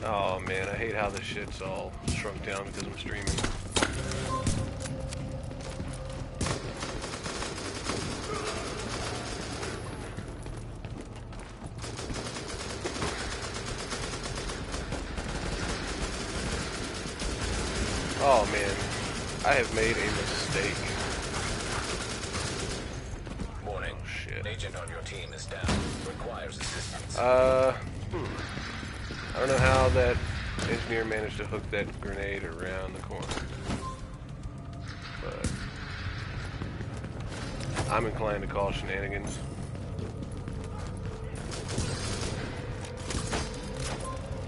Oh man, I hate how this shit's all shrunk down because I'm streaming. Oh man, I have made a mistake. Warning. Oh shit. An agent on your team is down. Requires assistance. I don't know how that engineer managed to hook that grenade around the corner. But I'm inclined to call shenanigans.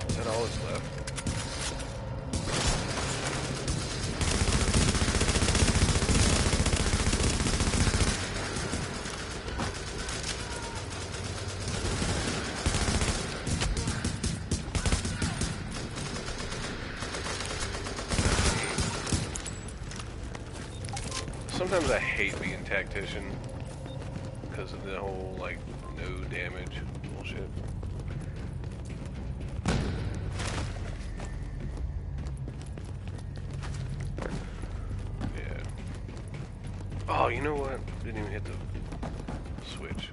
Is that all that's left? Sometimes I hate being tactician because of the whole, like, no damage bullshit. Yeah. Oh, you know what? Didn't even hit the switch.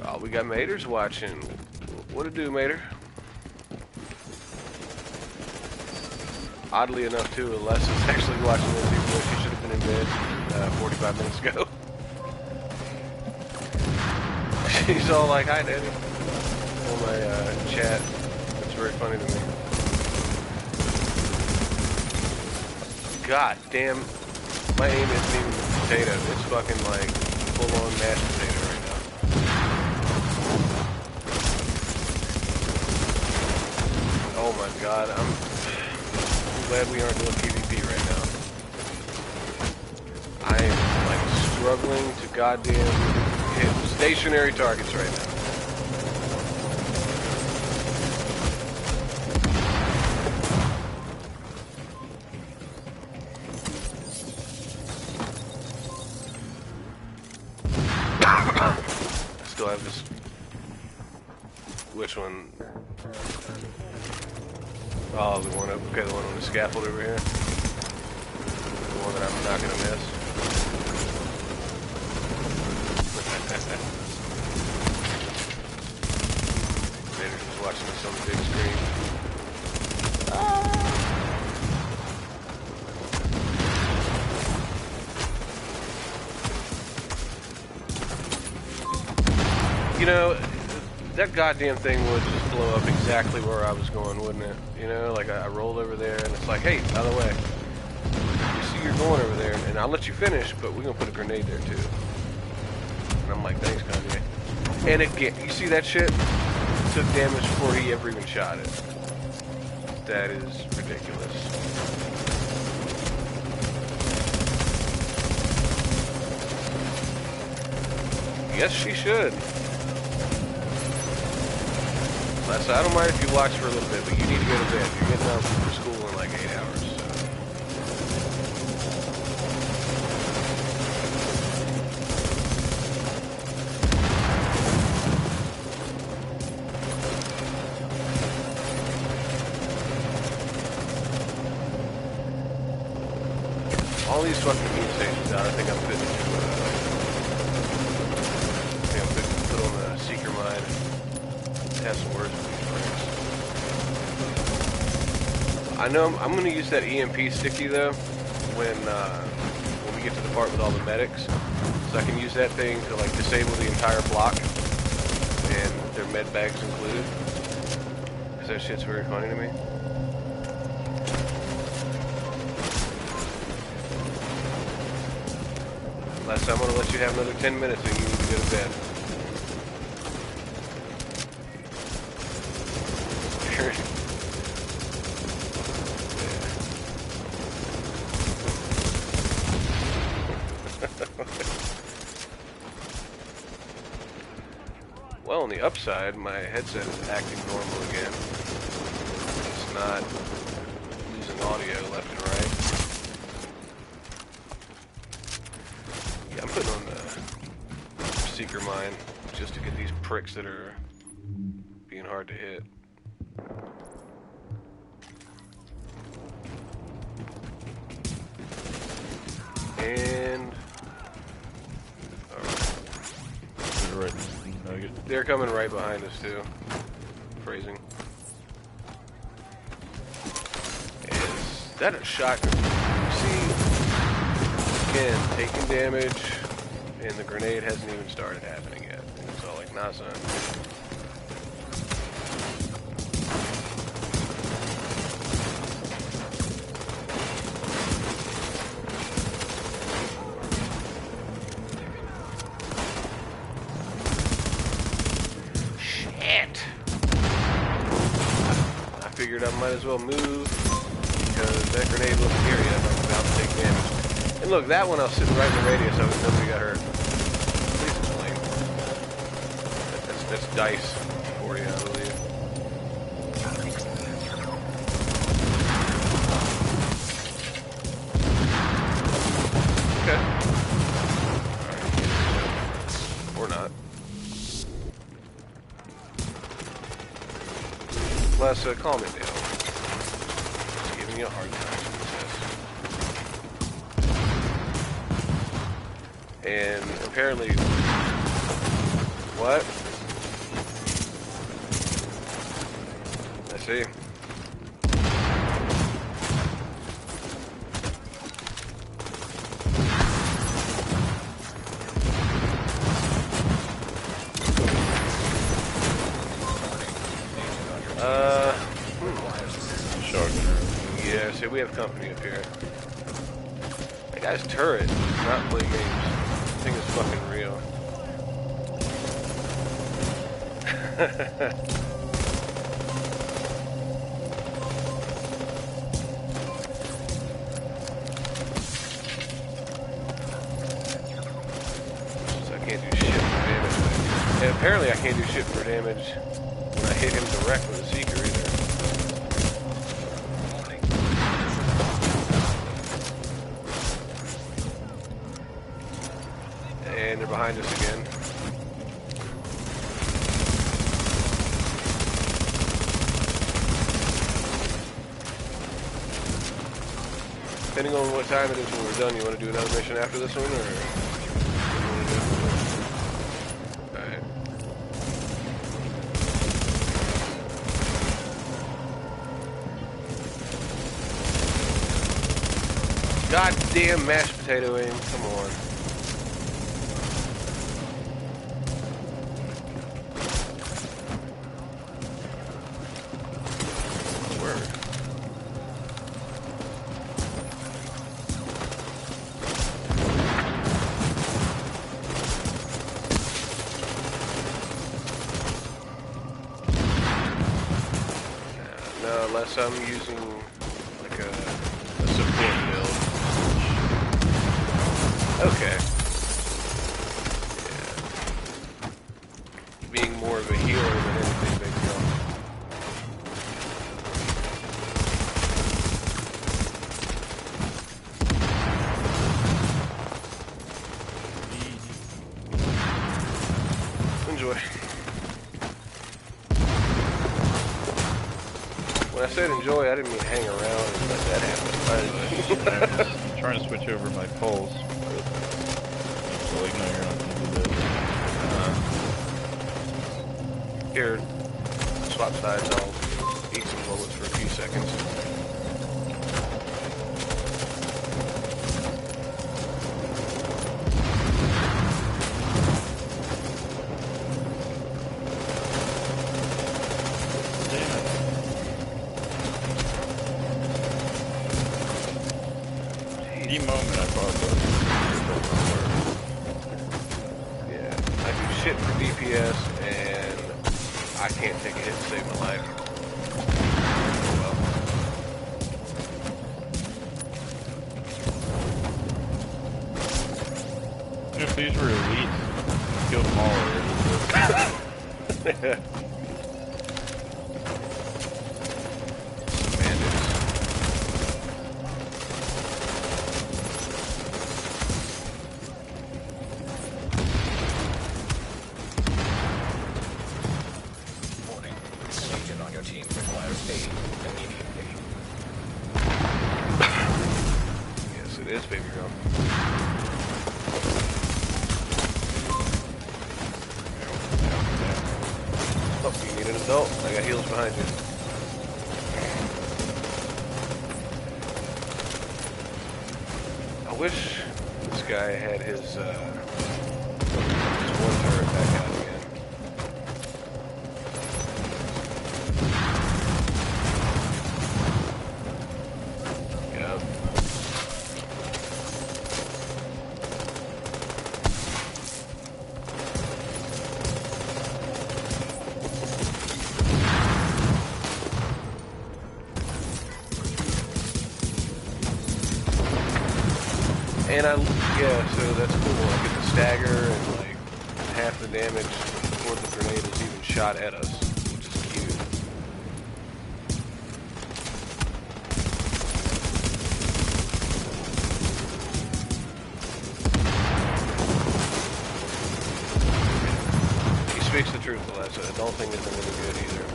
Oh, we got Maters watching. What it do, Mater? Oddly enough, too, Les is actually watching this even though she should have been in bed 45 minutes ago. She's all like, "Hi, Daddy," on my chat. It's very funny to me. God damn, my aim isn't even the potato. It's fucking like full-on mashed potato right now. Oh my god, I'm glad we aren't doing PvP right now. I am like struggling to goddamn hit stationary targets right now. I still have this. Which one? Oh, the one up. Okay, the one on the scaffold over here. The one that I'm not gonna miss. Vader's just watching this on the big screen. You know, that goddamn thing would just blow up exactly where I was going, wouldn't it? You know, like I rolled over there and it's like, hey, by the way, you see you're going over there and I'll let you finish, but we're going to put a grenade there too. And I'm like, thanks, Kanye. And again, you see that shit? Took damage before he ever even shot it. That is ridiculous. Yes, she should. So I don't mind if you watch for a little bit, but you need to go to bed. You're getting out from school in like 8 hours. So. All these fucking meat stations out, I think I'm fitting to put on the Seeker Mine. Have some words with these friends. I know I'm going to use that EMP sticky though when we get to the part with all the medics, so I can use that thing to like disable the entire block and their med bags included. Because that shit's very funny to me. Last time I'm going to let you have another 10 minutes and you need to go to bed. Well, on the upside, my headset is acting normal again. It's not losing audio left and right. Yeah, I'm putting on the Seeker Mine just to get these pricks that are being hard to hit. And Right. Nugget. they're coming right behind us too. Phrasing. Is that a shotgun? See, again, taking damage, and the grenade hasn't even started happening yet. So like, nah, son. I might as well move because that grenade wasn't here yet. I'm about to take damage. And look, that one I was sitting right in the radius of it. Nobody got hurt. Please explain. That's dice for you, I believe. Okay. Alright. Or not. Les, calm it down. Just giving you a hard time. And apparently... What? I see. Yeah, see, we have company up here. That guy's turret does not play games. This thing is fucking real. So I can't do shit for damage. And apparently I can't do shit for damage when I hit him direct with a Seeker either. And they're behind us again. Depending on what time it is when we're done, you want to do another mission after this one, or what do you want to do? Alright. Goddamn mashed potato aim, come on. Unless I'm using like a support build. Okay. Yeah. Being more of a healer than anything big deal. Enjoy. When I said enjoy, I didn't mean hang around and let that happen. I was trying to switch over my pulse. So like, no, you're not going to do that. Here, swap sides, I'll eat some bullets for a few seconds. The moment I bought those. Yeah, I do shit for DPS, and I can't take a hit to save my life. Well. If these were elites, kill them all already. Warning. Agent on your team requires aid immediately. Yes, it is, baby girl. Oh, you need an adult? I got heals behind you. I wish this guy had his one turret back out again. Yep. And yeah, so that's cool. I get the stagger and like half the damage before the grenade is even shot at us, which is cute. He speaks the truth, Alessa. I don't think it's really good either.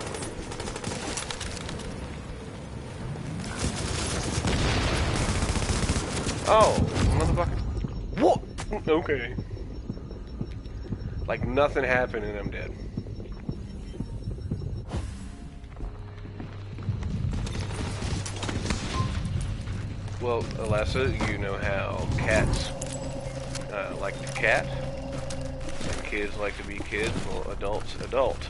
Oh, motherfucker. What? Okay. Like nothing happened and I'm dead. Well, Alessa, you know how cats like to cat, and kids like to be kids, well, adults, adult.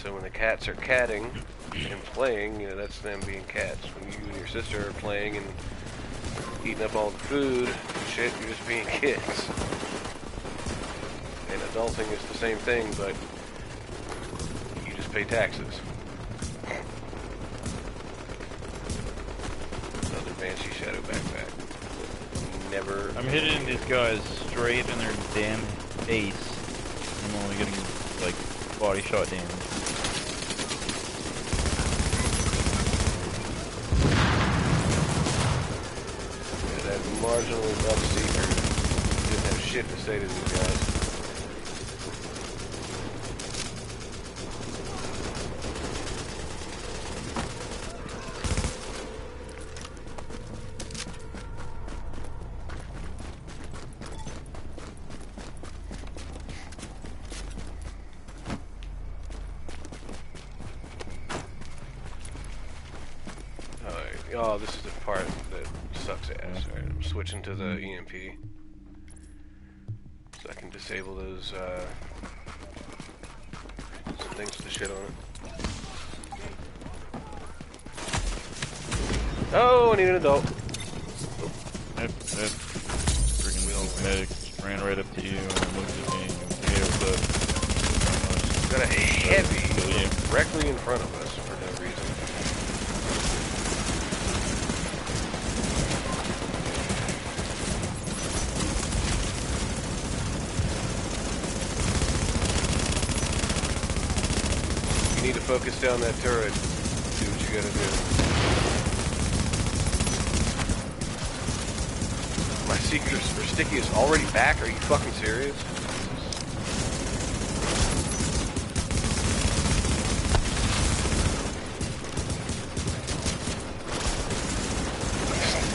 So when the cats are catting and playing, you know, that's them being cats. When you and your sister are playing and eating up all the food and shit, you're just being kids. And adulting is the same thing, but you just pay taxes. Another Banshee Shadow backpack. Never... I'm hitting these guys straight in their damn face. I'm only getting, like, body shot damage. Marginally above Seeker didn't have shit to say to these guys. Alright, oh, this is the part that sucks ass. Alright, I'm switching to the EMP. So I can disable those, some things with the shit on it. Oh, I need an adult. Yep. Freaking medic ran right up to you and looked at me and hey, what's up? Got a heavy directly in front of us for no reason. You need to focus down that turret. Do what you gotta do. My Seekers for Sticky is already back? Are you fucking serious?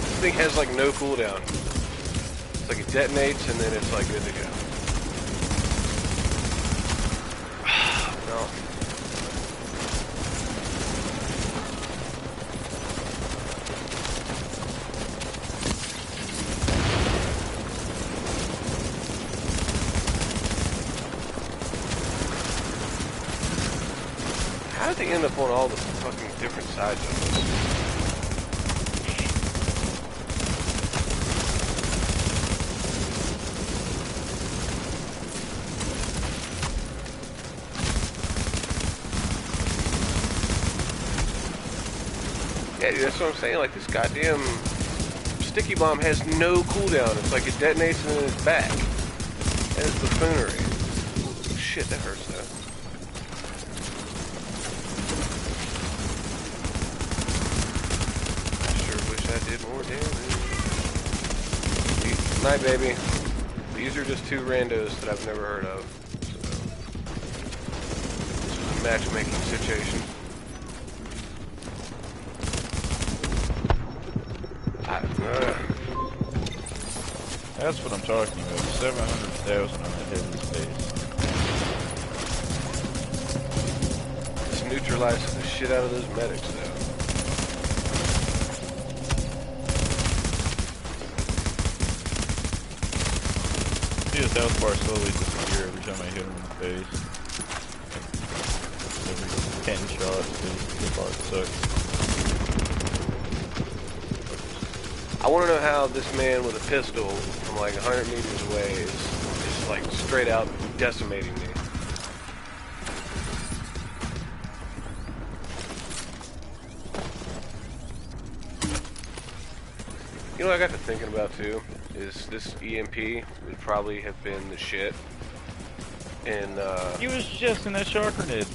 This thing has like no cooldown. It's like it detonates and then it's like good to go. No. How did they end up on all the fucking different sides of this? Yeah, dude, that's what I'm saying. Like, this goddamn sticky bomb has no cooldown. It's like it detonates and then it's back. That is buffoonery. shit, that hurts though. I sure wish I did more damage. Night, baby. These are just two randos that I've never heard of. So, this is a matchmaking situation. That's what I'm talking about. 700,000 on that heavy space. This neutralizes the shit out of those medics, though. See his health bar slowly disappear every time I hit him in the face. Every 10 shots, the bar sucks. I want to know how this man with a pistol from like 100 meters away is just like straight out decimating me. You know what I got to thinking about too? Is this EMP would probably have been the shit. And He was just in that shock grenade.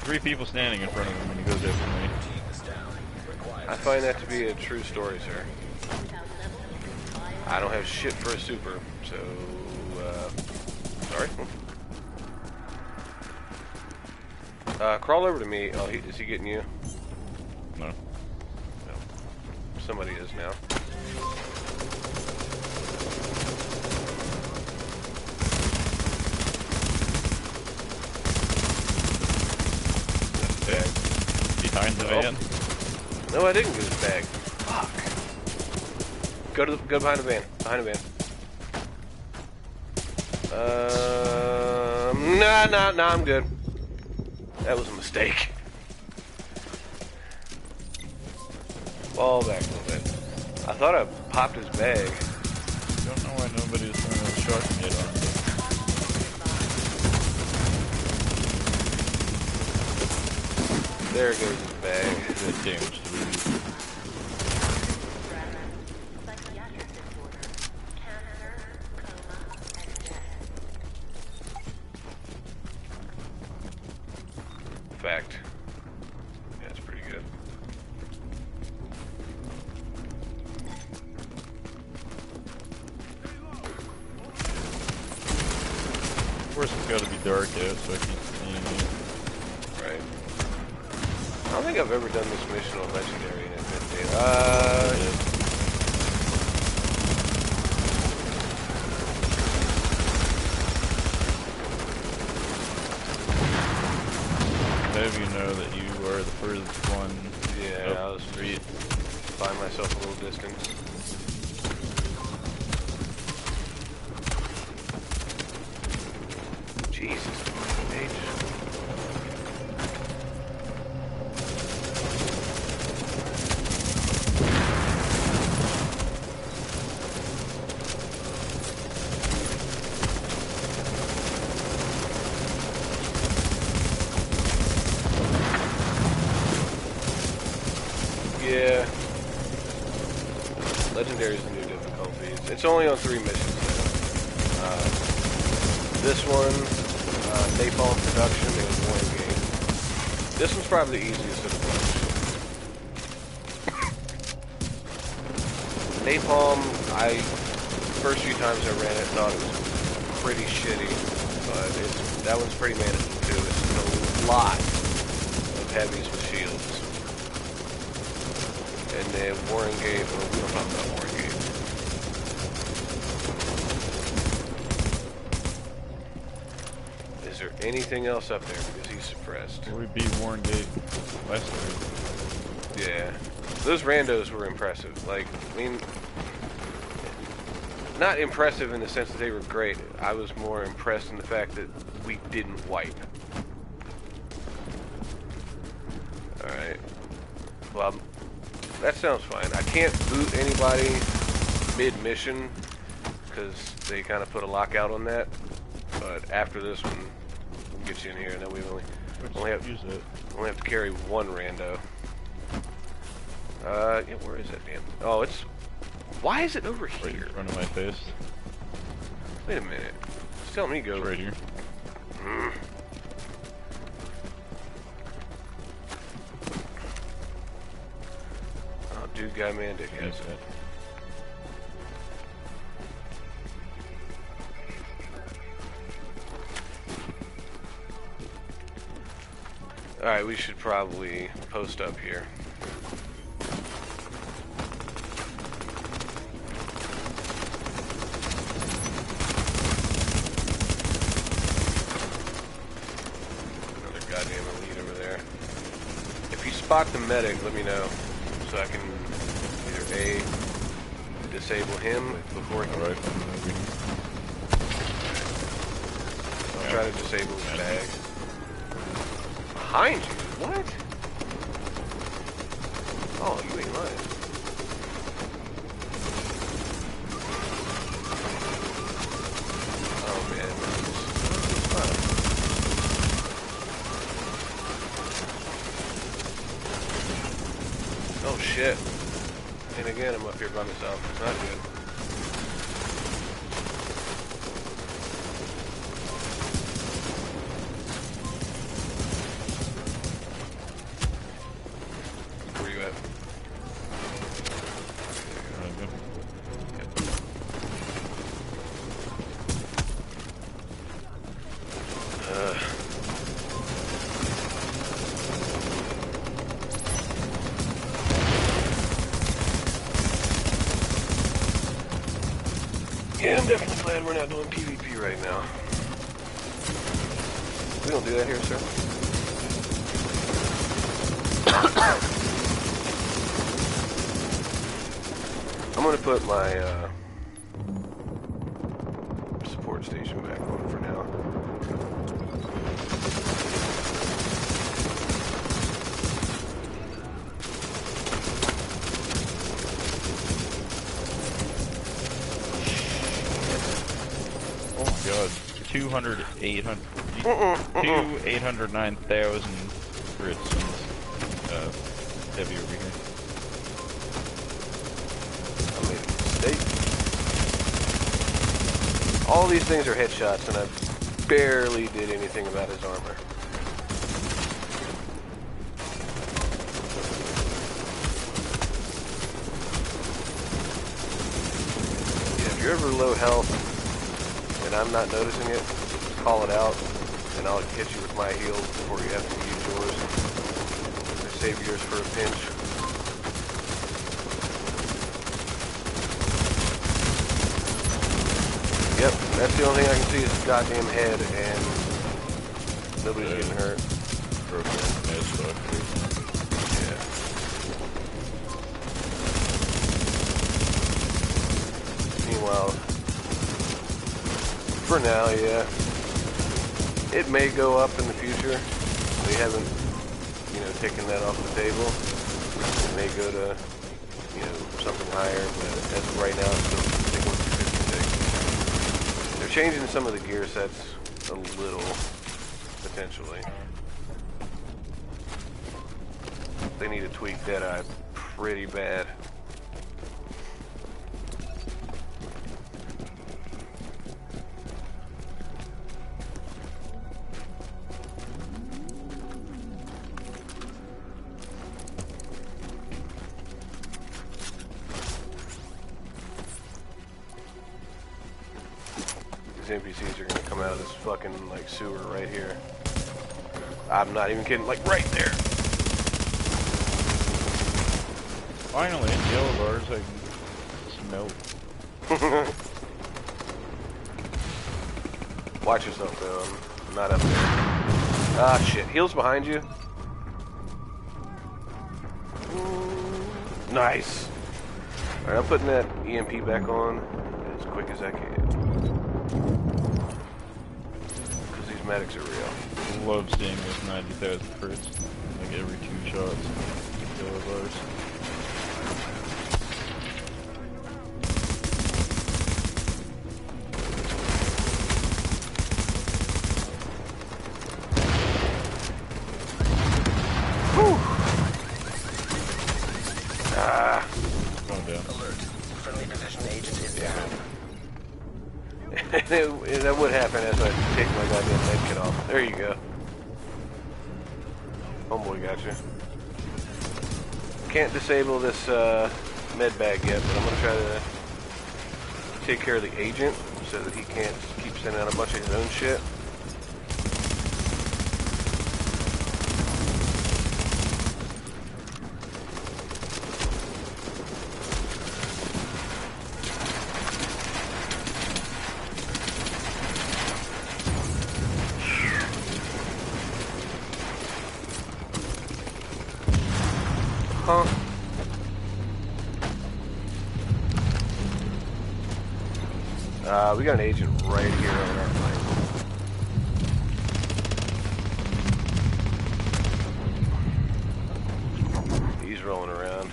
Three people standing in front of him when he goes after me. I find that to be a true story, sir. I don't have shit for a super, so, sorry. Crawl over to me. Oh, is he getting you? No. No. Somebody is now. Bag. Behind the van? No, I didn't get his bag. Fuck. Go behind the van. Behind the van. Nah, I'm good. That was a mistake. Fall back a little bit. I thought I popped his bag. Don't know why nobody was throwing a shark net on him. There goes his bag. Good damage to lose. Fact. Yeah, it's pretty good. Of course, it's got to be dark out so I can see anything. Right. I don't think I've ever done this mission on Legendary in Infinity. Have you know that you are the furthest one? Yeah, I was free. Find myself a little distance. Jesus, page. Yeah. Legendary is the new difficulty. It's only on 3 missions now. This one, Napalm Production, and Warren Game. This one's probably the easiest of the bunch. Napalm, first few times I ran it, thought it was pretty shitty, but that one's pretty manageable too. It's a lot of heavies with shields. And then Warren Gate, well, we don't talk about Warren Gate. Is there anything else up there? Because he's suppressed. We beat Warren Gate last week. Yeah. Those randos were impressive. Like, I mean, not impressive in the sense that they were great. I was more impressed in the fact that we didn't wipe. Alright. Well, that sounds fine. I can't boot anybody mid-mission because they kind of put a lockout on that. But after this one, we'll get you in here, and then we only have to carry one rando. Yeah, where is that damn? Oh, it's Why is it over Right here? in front of my face. Wait a minute. It's telling me to go. It's right here. Oh, dude, guy, man, dickhead. Yes, that. Alright, we should probably post up here. Another goddamn elite over there. If you spot the medic, let me know. So I can either A, disable him before he... Alright. I'll try to disable his bag. Behind you? What? Oh, you ain't lying. Oh, man. Oh, shit. And again, I'm up here by myself. It's not good. Where you at? Yeah, I'm definitely glad we're not doing PvP right now. We don't do that here, sir. I'm gonna put my support station back on for now. Oh my god. 200, 800, 809,000 crits and heavy over here. I made a mistake. All these things are headshots, and I barely did anything about his armor. Yeah, if you're ever low health and I'm not noticing it, just call it out, and I'll hit you with my heals before you have to use yours. Or save yours for a pinch. Yep, that's the only thing I can see is his goddamn head, and nobody's getting hurt. Broken. Yeah, it's stuck. Yeah. Meanwhile, for now, yeah. It may go up in the future. We haven't, taken that off the table. It may go to, something higher, but as of right now, it's still, I think, 156. They're changing some of the gear sets a little, potentially. They need to tweak Deadeye pretty bad. These NPCs are gonna come out of this fucking, sewer right here. I'm not even kidding, right there! Finally, in yellow bars, I can smelt. Watch yourself, though. I'm not up there. Ah, shit. Heals behind you. Nice. Alright, I'm putting that EMP back on as quick as I can. Because these medics are real. Love seeing those 90,000 crits. Like every 2 shots. Yellow bars. Ah. Going down. Alert. Friendly down. And that would happen as I take my goddamn med kit off. There you go. Homeboy got you. Can't disable this med bag yet, but I'm gonna try to take care of the agent so that he can't keep sending out a bunch of his own shit. Huh? We got an agent right here on our flank. He's rolling around.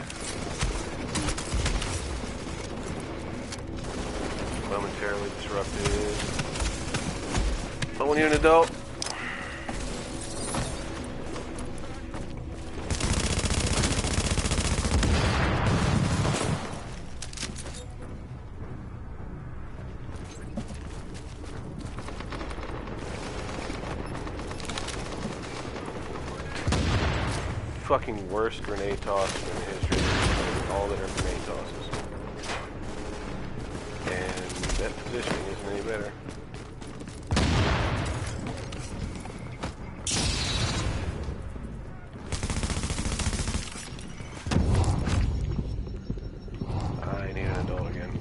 Momentarily disrupted. Someone you an adult? Fucking worst grenade toss in the history of all their grenade tosses. And that positioning isn't any better. I need an adult again.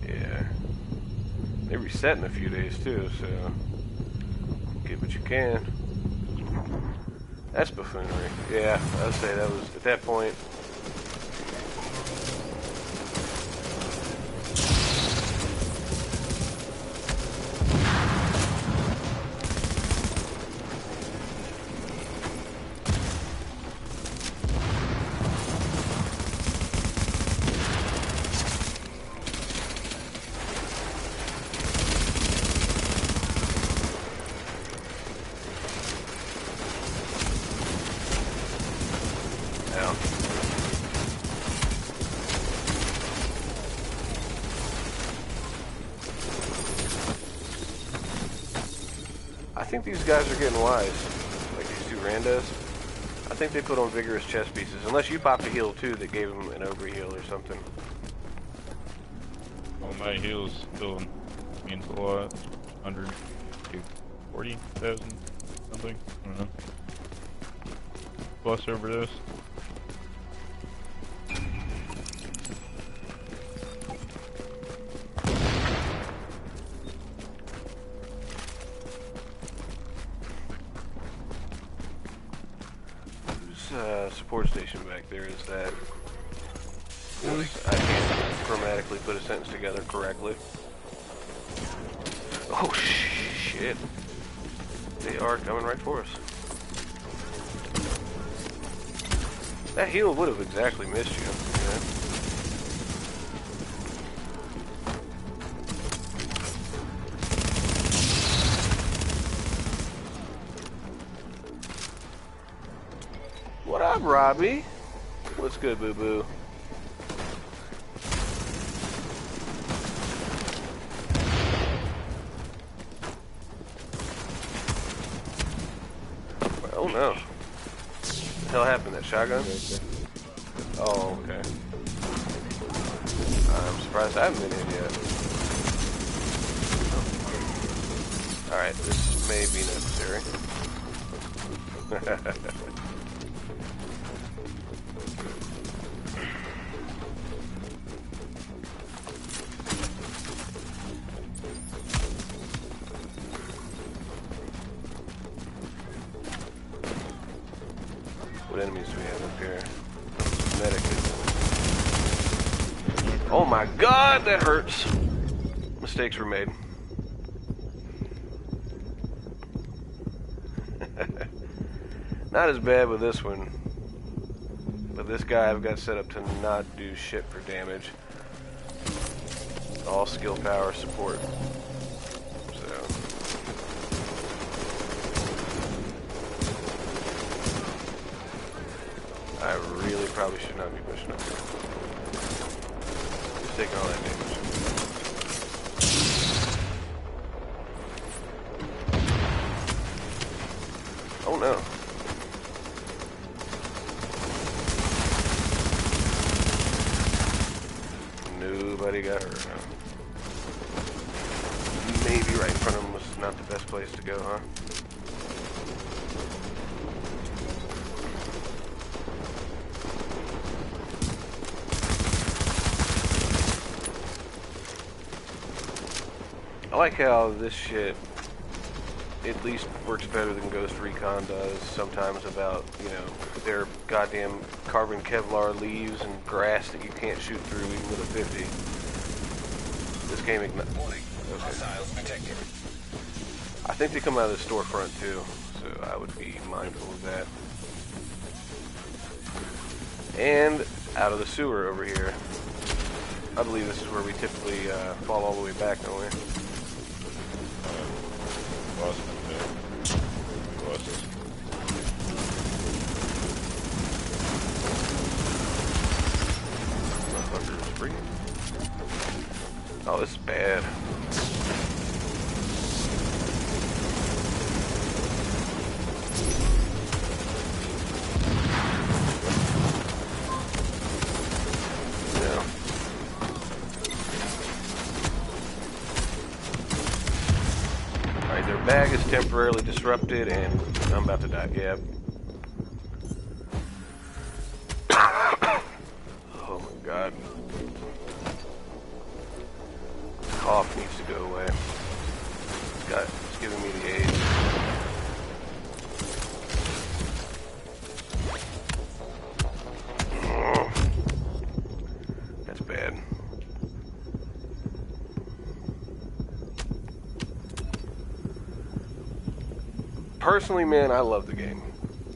Yeah. They reset in a few days too, so get what you can. That's buffoonery. Yeah, I'd say that was, at that point, I think these guys are getting wise, like these two randos. I think they put on vigorous chest pieces, unless you popped a heal too that gave them an overheal or something. Well, my heals still means a lot. 140,000 something. I don't know. Plus overdose. Support station back there is that I can't grammatically put a sentence together correctly. Oh shit. They are coming right for us. That heal would have exactly missed you. Yeah. What up, Robbie? What's good, boo-boo? Oh no. What the hell happened? That shotgun? Oh, okay. I'm surprised I haven't been in yet. Alright, this may be necessary. What enemies do we have up here? Medic. Oh my god, that hurts. Mistakes were made. Not as bad with this one. But this guy I've got set up to not do shit for damage. All skill power support. I really probably should not be pushing up here. Just taking all that damage. Oh no. Nobody got hurt. Huh? Maybe right in front of him was not the best place to go, huh? I like how this shit at least works better than Ghost Recon does sometimes about, you know, their goddamn carbon Kevlar leaves and grass that you can't shoot through even with a 50. This game ignites. Hostiles detected. I think they come out of the storefront too, so I would be mindful of that. And out of the sewer over here. I believe this is where we typically fall all the way back, don't we? Oh, this is bad. Yeah. Alright, their bag is temporarily disrupted and I'm about to die. Yeah. Oh my god. Cough needs to go away. It's giving me the AIDS. That's bad. Personally, man, I love the game.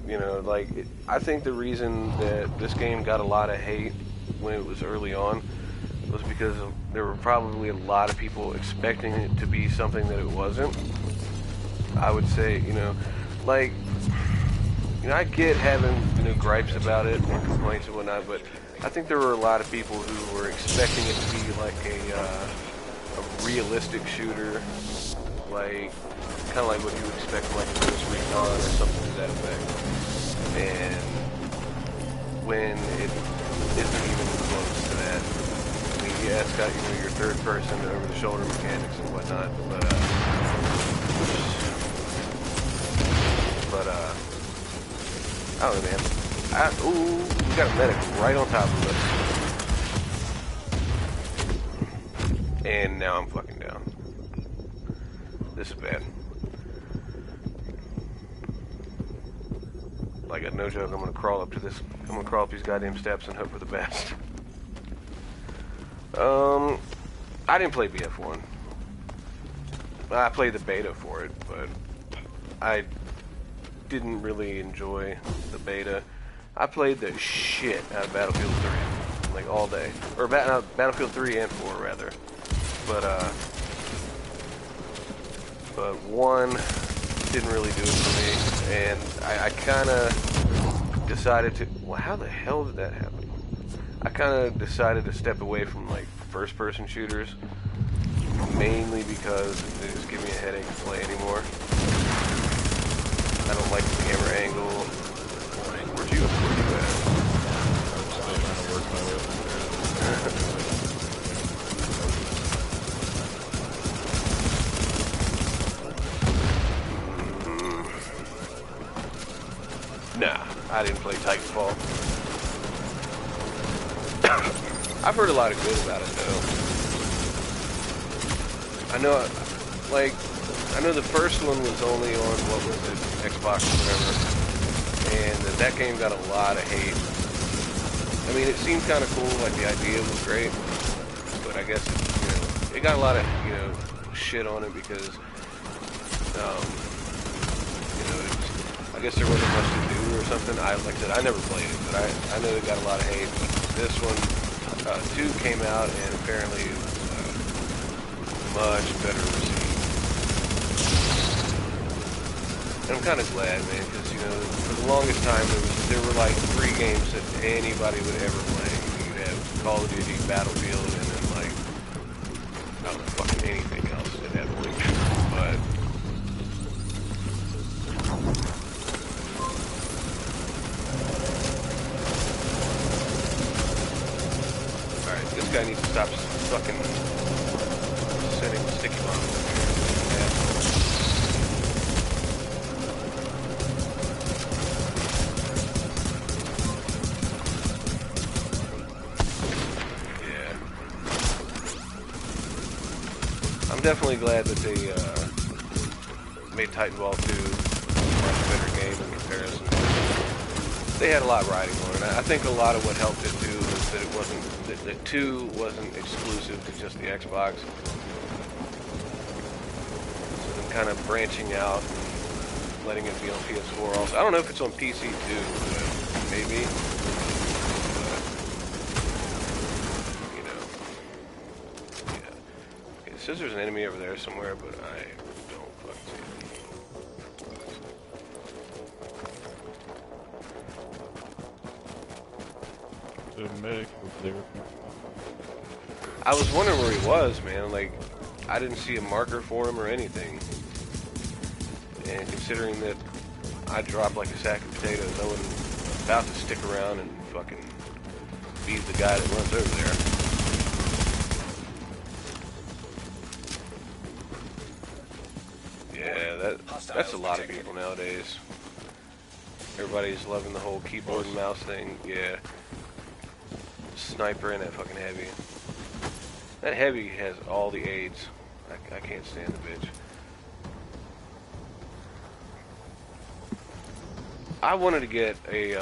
You know, like, I think the reason that this game got a lot of hate when it was early on was because there were probably a lot of people expecting it to be something that it wasn't. I would say, you know, like, you know, I get having, you know, gripes about it and complaints and whatnot, but I think there were a lot of people who were expecting it to be like a realistic shooter, like, kind of like what you expect from like a Ghost Recon or something to that effect. And when it isn't even close to that. Yeah, it's got, you know, your third person over the shoulder mechanics and whatnot, but I don't know, man. Ooh, we got a medic right on top of us. And now I'm fucking down. This is bad. Like, no joke, I'm gonna crawl up these goddamn steps and hope for the best. I didn't play BF1. I played the beta for it, but I didn't really enjoy the beta. I played the shit out of Battlefield 3, like all day. Or Battlefield 3 and 4, rather. But 1 didn't really do it for me, and I kind of decided to... Well, how the hell did that happen? I kind of decided to step away from, like, first-person shooters, mainly because they just give me a headache to play anymore. I don't like the camera angle. Where'd you at? I'm still trying to work my way up Nah, I didn't play Titanfall. I've heard a lot of good about it, though. I know the first one was only on, what was it, Xbox or whatever, and that game got a lot of hate. I mean, it seemed kind of cool, like the idea was great, but I guess, you know, it got a lot of, you know, shit on it because, you know, I guess there wasn't much to do or something. Like I said, I never played it, but I know it got a lot of hate. This one, 2 came out, and apparently it was much better received. And I'm kind of glad, man, because, you know, for the longest time there were like 3 games that anybody would ever play. You'd have Call of Duty, Battlefield, and then like I don't know, fucking anything else that had Blink. But alright, this guy needs to stop fucking sending sticky bombs over here. I'm definitely glad that they made Titanfall 2 a much better game in comparison. They had a lot riding on it. I think a lot of what helped it too was that it wasn't that 2 wasn't exclusive to just the Xbox. So them kind of branching out and letting it be on PS4 also. I don't know if it's on PC too, but maybe. It says there's an enemy over there somewhere, but I don't fucking see it. The medic over there. I was wondering where he was, man. Like, I didn't see a marker for him or anything. And considering that I dropped like a sack of potatoes, I wasn't about to stick around and fucking be the guy that runs over there. Yeah, that's a lot of people nowadays. Everybody's loving the whole keyboard and mouse thing. Yeah. Sniper and that fucking heavy. That heavy has all the aids. I can't stand the bitch. I wanted to get a,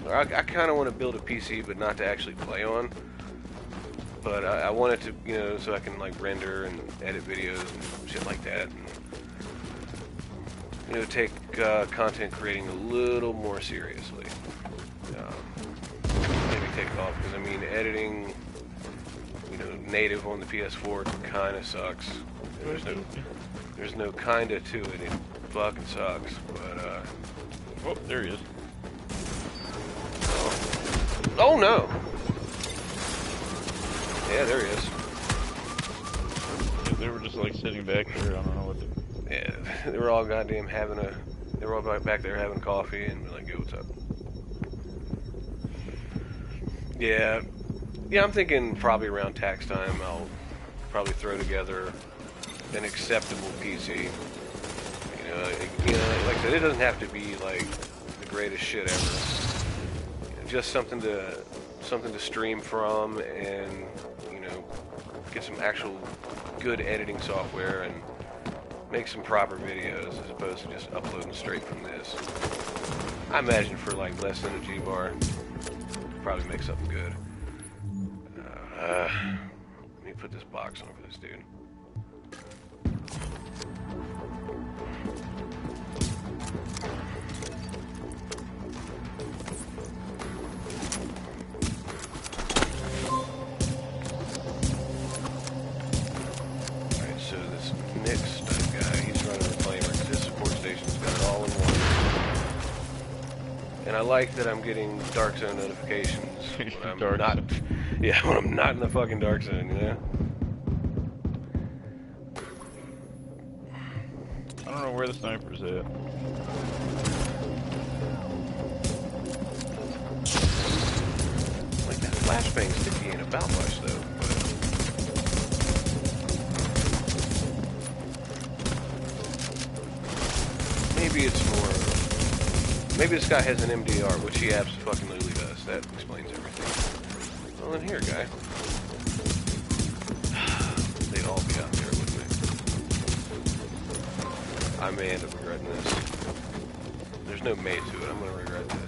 I kind of want to build a PC, but not to actually play on. But I wanted to, you know, so I can like render and edit videos and shit like that. And, you know, take content creating a little more seriously. Maybe take it off, because I mean, editing, you know, native on the PS4 kind of sucks. There's no kinda to it. It fucking sucks. But oh, there he is. oh no! Yeah, there he is. Yeah, they were just like sitting back there. I don't know what they. Yeah, they were all goddamn they were all back there having coffee and we're like, yo, what's up? Yeah, I'm thinking probably around tax time I'll probably throw together an acceptable PC. You know, like I said, it doesn't have to be like the greatest shit ever. Just something to stream from, and you know, get some actual good editing software and make some proper videos as opposed to just uploading straight from this. I imagine for like less than a G-bar, probably make something good. Let me put this box on for this dude. Alright, so this next guy, he's running the flamer because his support station's got it all in one. And I like that I'm getting Dark Zone notifications when I'm not. Yeah, when I'm not in the fucking Dark Zone, you know? I don't know where the sniper's at. Like that flashbang sticky ain't about much though, but maybe it's more. Maybe this guy has an MDR, which he absolutely does. That explains everything. Well, in here, guy. They'd all be out there with me. I may end up regretting this. There's no may to it. I'm gonna regret this.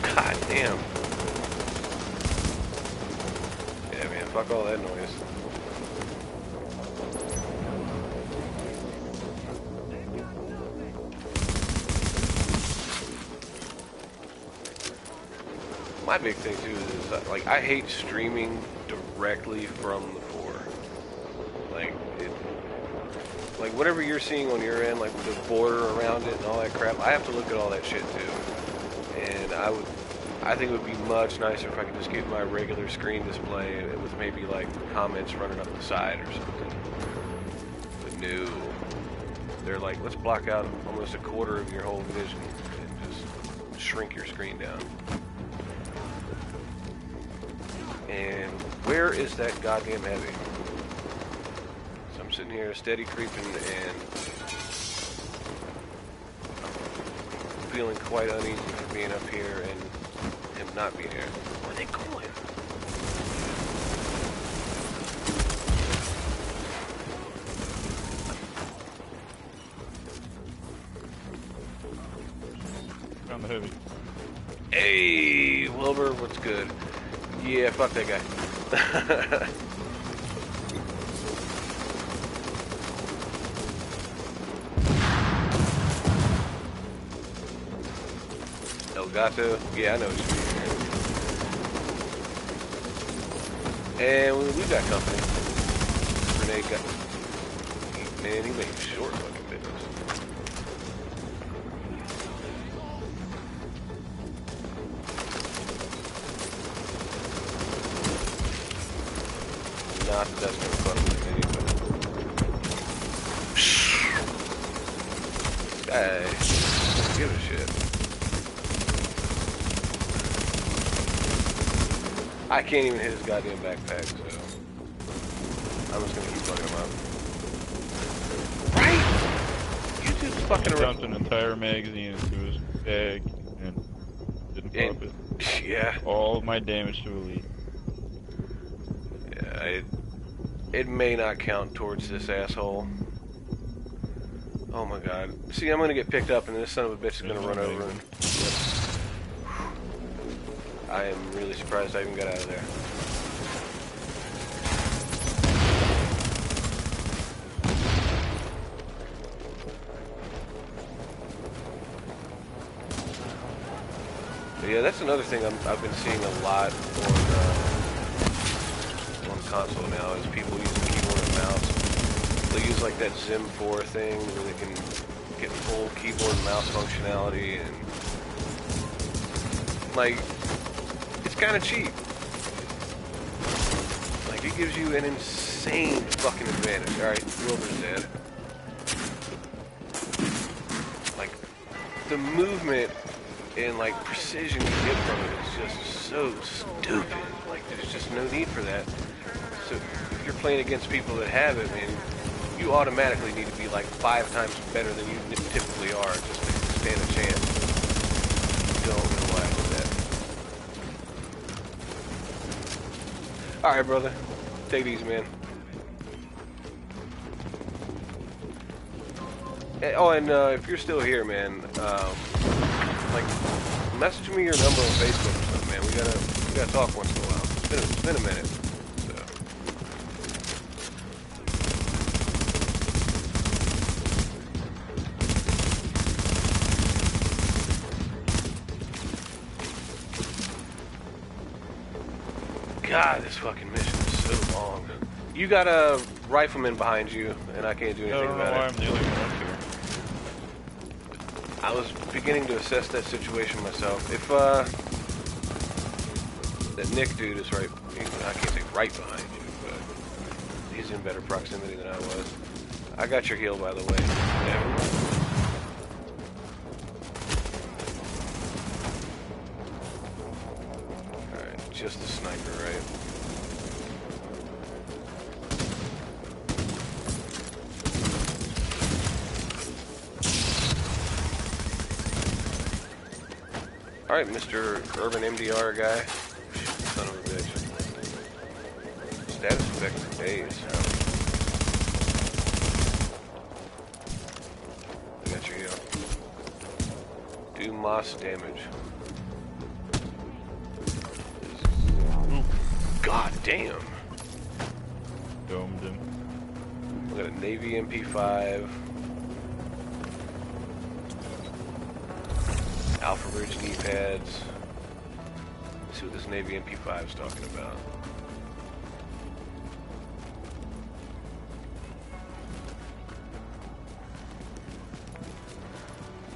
God damn. Yeah, man, fuck all that noise. my big thing too is like I hate streaming directly from the 4. Like like whatever you're seeing on your end, like with the border around it and all that crap, I have to look at all that shit too. And I think it would be much nicer if I could just get my regular screen display with maybe like comments running up the side or something. But no, they're like, let's block out almost a quarter of your whole vision and just shrink your screen down. And where is that goddamn heavy? So I'm sitting here steady creeping and feeling quite uneasy for being up here and him not being here. Where are they going? Found the heavy. Hey, Wilbur, what's good? Yeah, fuck that guy. Elgato? Yeah, I know what you mean. And we got company. Renee got... Man, he makes short fucking videos. Not that that's gonna fuck with me, but... Hey, give a shit. I can't even hit his goddamn backpack, so... I'm just gonna keep fucking him up. Right? YouTube's fucking around. Dumped an entire magazine into his bag and didn't pop it. Yeah. All of my damage to elite. Yeah, it may not count towards this asshole. Oh my god. See, I'm gonna get picked up and this son of a bitch is gonna run over him. Yep. I am really surprised I even got out of there. But yeah, that's another thing I've been seeing a lot on console now is people using keyboard and mouse. They use like that Zim 4 thing where they can get full keyboard and mouse functionality and like it's kind of cheap. Like it gives you an insane fucking advantage. All right, Wilbur's dead. Like the movement and like precision you get from it is just so stupid. Like there's just no need for that. So if you're playing against people that have it, man, you automatically need to be like 5 times better than you typically are just to stand a chance. Don't know why I did that. Alright, brother. Take it easy, man. And if you're still here, man, like, message me your number on Facebook or something, man. We gotta talk once in a while. It's been a minute. So. God, this fucking mission is so long. You got a rifleman behind you, and I can't do anything about it. I don't know why I'm the only one up here. I was beginning to assess that situation myself. If, that Nick dude is right, I can't say right behind you, but he's in better proximity than I was. I got your heal, by the way. Yeah. Alright, just a sniper, right? Alright, Mr. Urban MDR guy. Son of a bitch. Status effect for days. I got your heal. Do moss damage. Ooh. God damn. Domed him. We got a Navy MP5. Alpha Bridge knee pads. see what this Navy MP5 is talking about.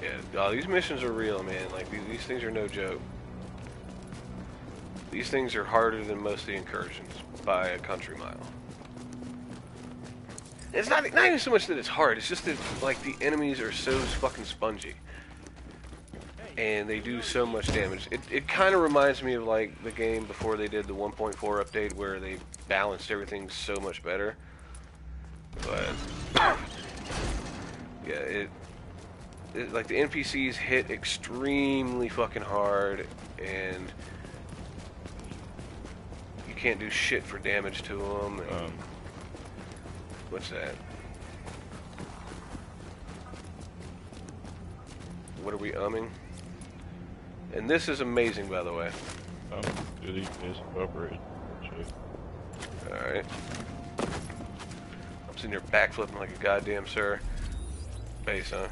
Yeah, oh, these missions are real, man. Like, these things are no joke. These things are harder than most of the incursions by a country mile. It's not even so much that it's hard, it's just that, like, the enemies are so fucking spongy. And they do so much damage. It kind of reminds me of, like, the game before they did the 1.4 update where they balanced everything so much better. But, yeah, like, the NPCs hit extremely fucking hard, and you can't do shit for damage to them. What's that? What are we umming? And this is amazing, by the way. Duty is operated. Alright. I'm sitting here backflipping like a goddamn sir. Base, huh?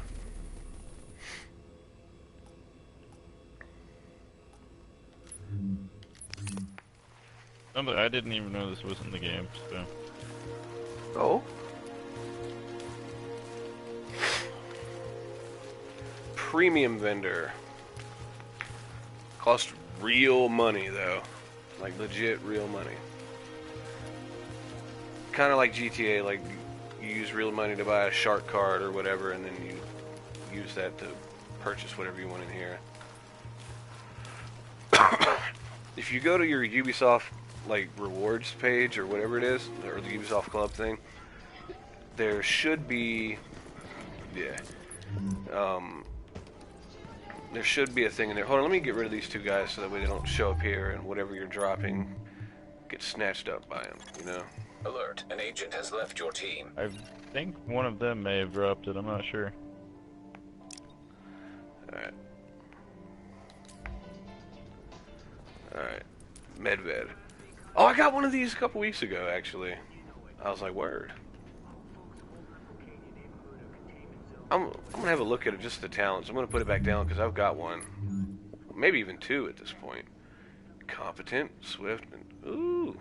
I didn't even know this was in the game, so. Oh. Premium vendor. Cost real money, though. Like, legit real money. Kind of like GTA, like, you use real money to buy a shark card or whatever, and then you use that to purchase whatever you want in here. If you go to your Ubisoft, like, rewards page or whatever it is, or the Ubisoft Club thing, there should be, yeah, there should be a thing in there. Hold on, let me get rid of these two guys so that way they don't show up here and whatever you're dropping gets snatched up by them, you know? Alert, an agent has left your team. I think one of them may have dropped it, I'm not sure. Alright. Alright. Medved. Oh, I got one of these a couple weeks ago, actually. I was like, word. I'm gonna have a look at it, just the talents. I'm gonna put it back down because I've got one. Maybe even two at this point. Competent, swift, and ooh.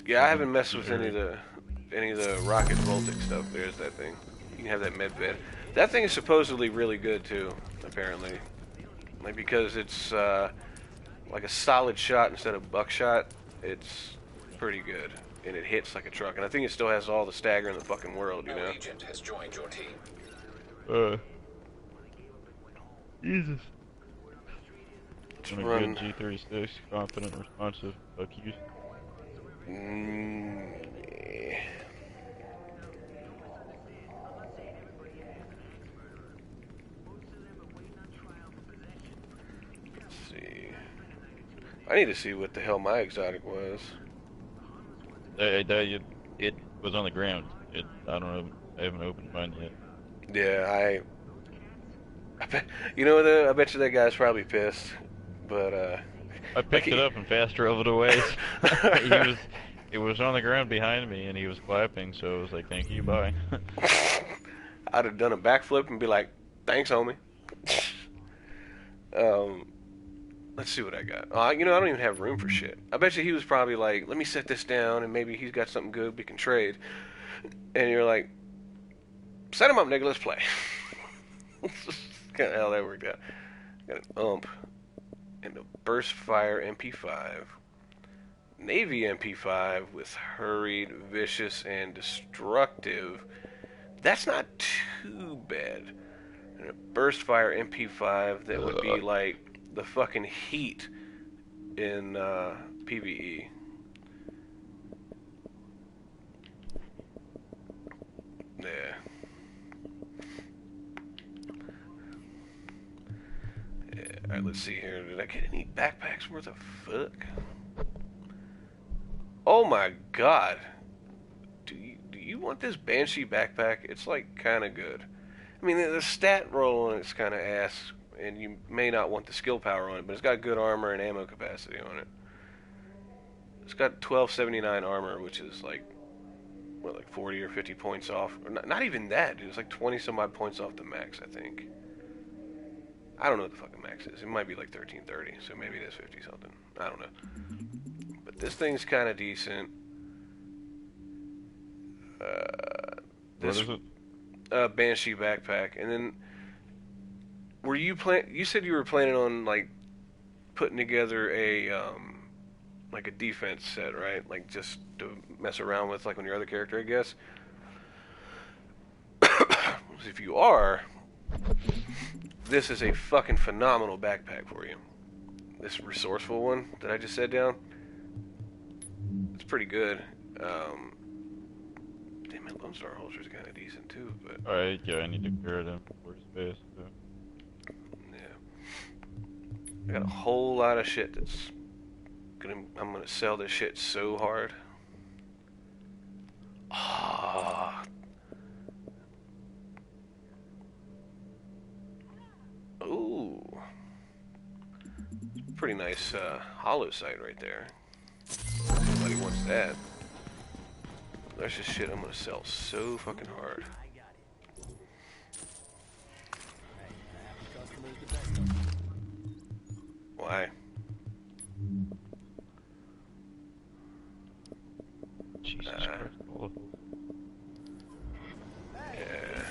Yeah, I haven't messed with any of the rocket voltic stuff. There's that thing. You can have that Medved. That thing is supposedly really good too, apparently. Like, because it's like a solid shot instead of buckshot, it's pretty good. And it hits like a truck. And I think it still has all the stagger in the fucking world, you know? An agent has joined your team. Jesus. Let's And a run. good G36, confident, responsive, fuck you. Yeah. Let's see. I need to see what the hell my exotic was. It was on the ground. I don't know. I haven't opened mine yet. Yeah, I bet, you know, though, I bet you that guy's probably pissed. But, I picked it up and fast drove it away. It was on the ground behind me, and he was clapping, so I was like, thank you, bye. I'd have done a backflip and be like, thanks, homie. Let's see what I got. You know, I don't even have room for shit. I bet you he was probably like, let me set this down, and maybe he's got something good we can trade. And you're like, set him up, nigga, let's play. Kind of how that worked out. Got an ump and a burst fire MP5. Navy MP5 with hurried, vicious, and destructive. That's not too bad. And a burst fire MP5 that would be like the fucking heat in PvE. Yeah. Yeah. Alright, let's see here. Did I get any backpacks worth a fuck? Oh my god. Do you want this Banshee backpack? It's like kind of good. I mean, the stat roll on it's kind of ass, and you may not want the skill power on it, but it's got good armor and ammo capacity on it. It's got 1279 armor, which is like, what, like 40 or 50 points off? Or not even that, dude. It's like 20 some odd points off the max, I think. I don't know what the fucking max is. It might be like 1330, so maybe it is 50 something. I don't know. But this thing's kind of decent. What is it? Banshee backpack, and then were you You said you were planning on like putting together a like a defense set, right? Like just to mess around with, like on your other character, I guess. If you are, this is a fucking phenomenal backpack for you. This resourceful one that I just set down, it's pretty good. Damn it, Lone Star holster's kind of decent too, but Alright, yeah, I need to clear it in for space. So. yeah, I got a whole lot of shit that's I'm gonna sell this shit so hard. Ah. Ooh. Pretty nice hollow sight right there. Nobody wants that. That's just shit I'm gonna sell so fucking hard. Why? Jesus Christ. All of them. Yeah.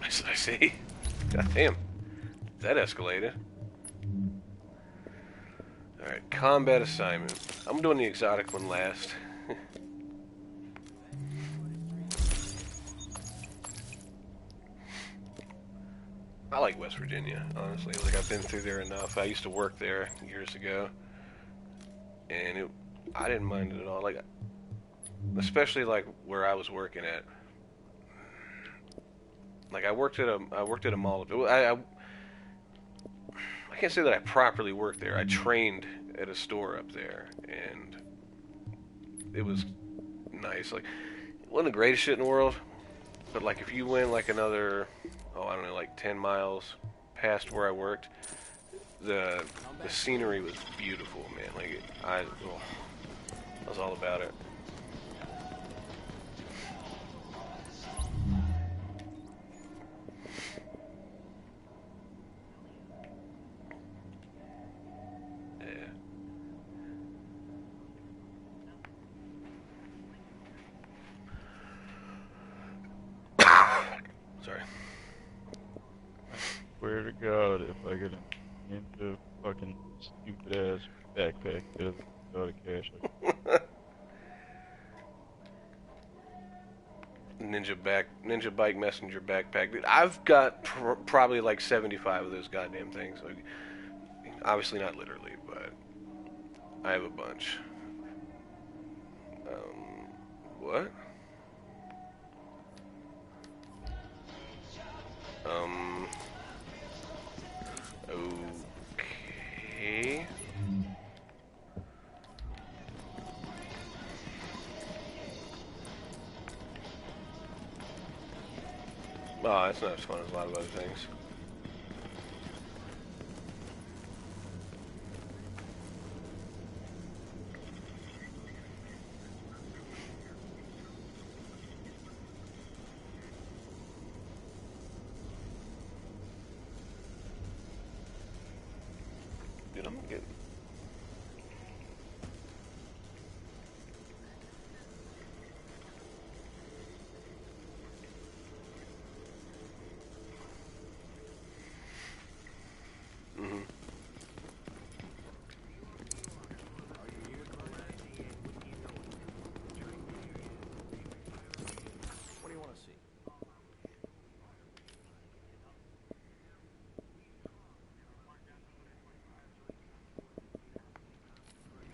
I see. God damn. That escalated. Alright, combat assignment. I'm doing the exotic one last. I like West Virginia, honestly. Like, I've been through there enough. I used to work there years ago. And I didn't mind it at all. Like, especially like where I was working at. Like I worked at a mall. I can't say that I properly worked there. I trained at a store up there, and it was nice. Like, it wasn't the greatest shit in the world, but like if you went like another, I don't know, like 10 miles past where I worked, the scenery was beautiful, man. Like I was all about it. Sorry. Swear to God, if I get into fucking stupid ass backpack, it doesn't go to cash. Ninja Bike Messenger backpack. Dude, I've got probably like 75 of those goddamn things. Like, obviously not literally, but I have a bunch. What? Okay. Oh, that's not as fun as a lot of other things. Dude, I'm gonna get... What do you want to see?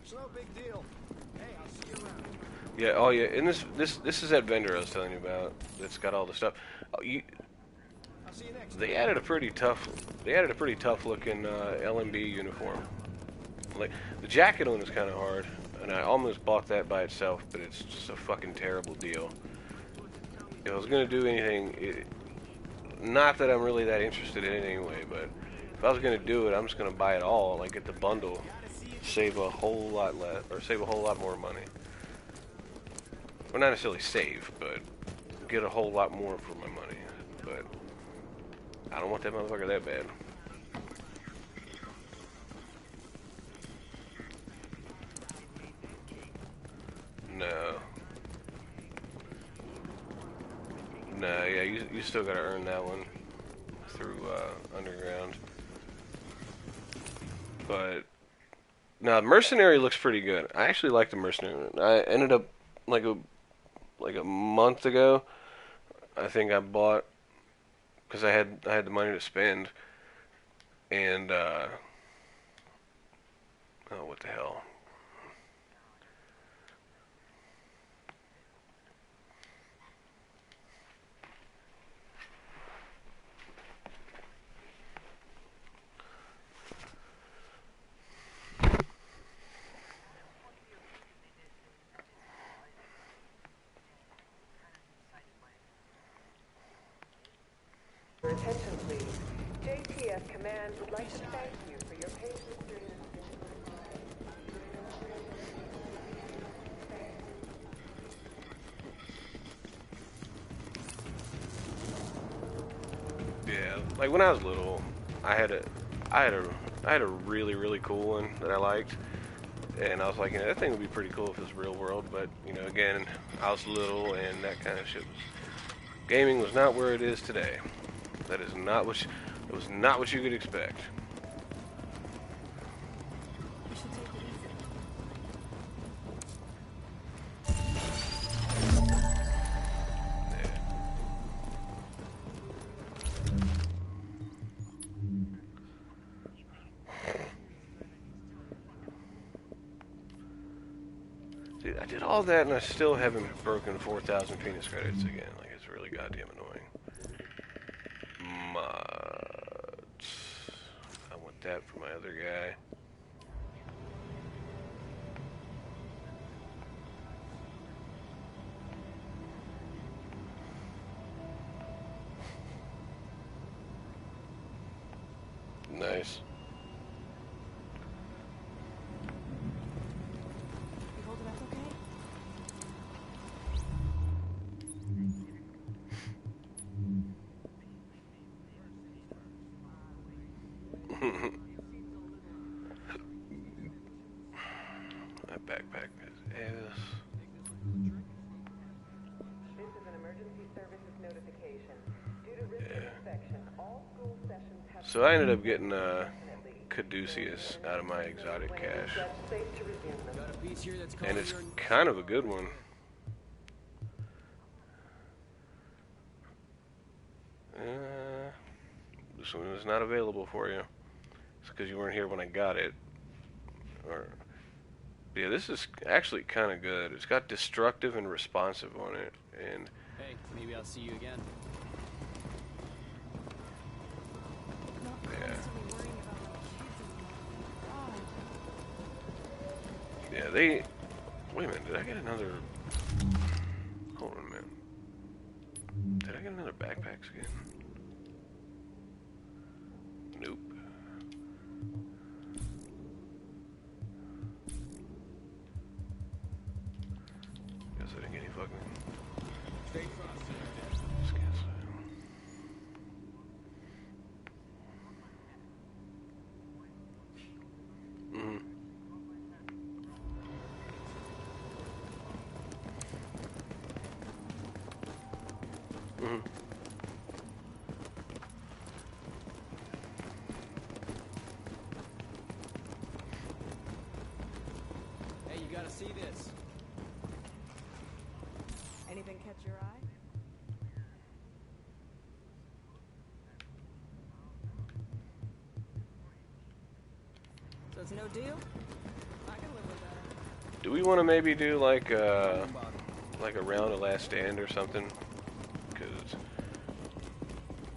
It's no big deal. Hey, I'll see you around. Yeah, oh yeah, and this is that vendor I was telling you about that's got all the stuff. Oh, I'll see you next. they added a pretty tough looking LMB uniform. Like, the jacket on is kind of hard, and I almost bought that by itself, but it's just a fucking terrible deal. If I was gonna do anything, not that I'm really that interested in it anyway, but if I was gonna do it, I'm just gonna buy it all, like get the bundle, save a whole lot less, or save a whole lot more money. Well, not necessarily save, but get a whole lot more for my money. But I don't want that motherfucker that bad. No. No, yeah, you still gotta earn that one through Underground. But no, Mercenary looks pretty good. I actually like the Mercenary. I ended up like a month ago. I think I bought because I had the money to spend, and oh, what the hell? Your attention, please. JTF Command would like to thank you for your patience during this Yeah, like when I was little, I had a really cool one that I liked, and I was like, you know, that thing would be pretty cool if it was real world. But you know, again, I was little, and that kind of shit was. Gaming was not where it is today. That is not what it was not what you could expect. You should take it easy. Dude, I did all that and I still haven't broken 4,000 penis credits again. Like, it's really goddamn annoying. I want that for my other guy. Nice. You holding up okay? That backpack is ass. This is an emergency services notification. Due to risk of infection, all school sessions have So I ended up getting Caduceus out of my exotic cache. safe to resume them. Got a piece here that's And it's kind of a good one. This one is not available for you. It's because you weren't here when I got it. Or, yeah, this is actually kind of good. It's got destructive and responsive on it, and Hey, maybe I'll see you again. Not Yeah. constantly worrying about my kids anymore. God. yeah, they. Wait a minute, did I get another? Hold on a minute. Did I get another backpack skin? Nope. Guess I didn't get any fucking skins. Mm-hmm. Mm-hmm. Hey, you gotta see this. Anything catch your eye? So it's no deal? I can live with that. Do we want to maybe do like a round of Last Stand or something?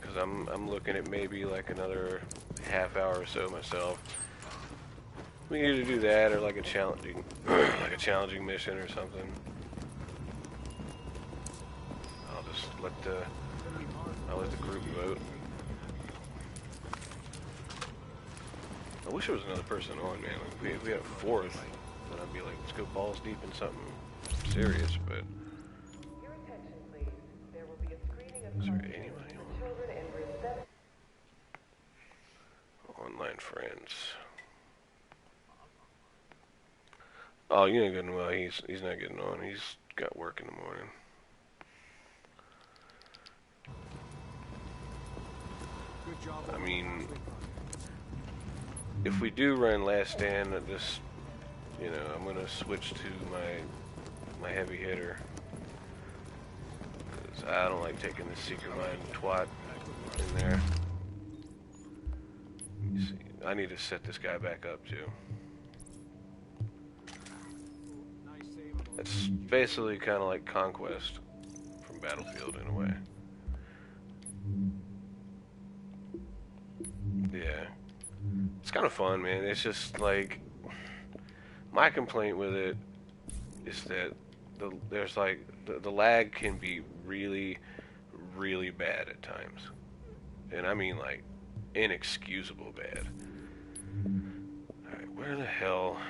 Because I'm looking at maybe like another half hour or so myself. We need to do that or like a challenging like a challenging mission or something. I'll just let the group vote. I wish there was another person on, man. Like, if we had a fourth, then I'd be like, let's go balls deep in something serious, but Your attention, please. There will be a screening of is there carcinogens anybody for on? children in room 7. Frontline friends. Oh, you ain't getting well. He's not getting on. He's got work in the morning. Good job. I mean, if we do run Last Stand, I just, you know, I'm gonna switch to my heavy hitter. 'Cause I don't like taking the Seeker Mine twat in there. You see, I need to set this guy back up too. It's basically kind of like Conquest from Battlefield in a way. Yeah. It's kind of fun, man. It's just like, my complaint with it is that there's like, the lag can be really, really bad at times. And I mean like, inexcusable bad. Alright, where the hell?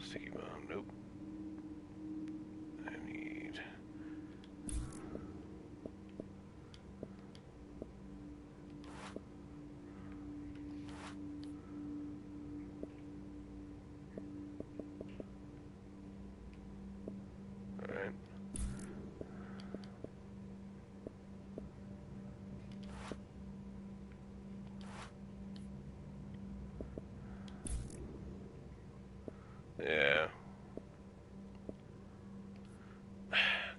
Sticky bomb, nope. I need... Alright. Yeah.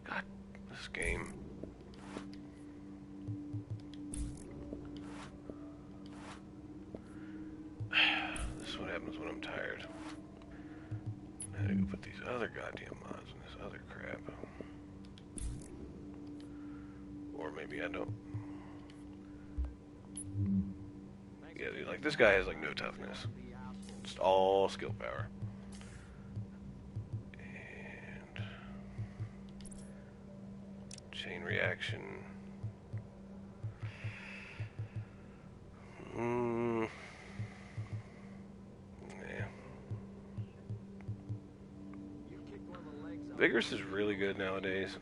God, this game. This is what happens when I'm tired. I gotta go put these other goddamn mods in this other crap. Or maybe I don't. Yeah, dude, like this guy has like no toughness. Just all skill power. And chain reaction. Yeah. Vigorous is really good nowadays.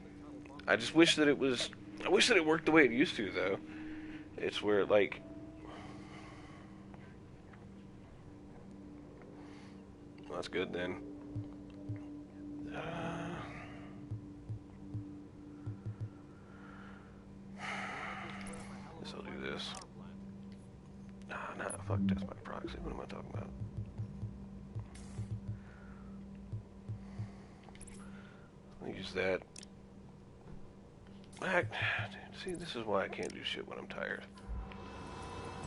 I just wish that it was. I wish that it worked the way it used to, though. It's where like. Well, that's good then. Guess I'll do this. Nah, fuck, that's my proxy. What am I talking about? I'll use that. See, this is why I can't do shit when I'm tired.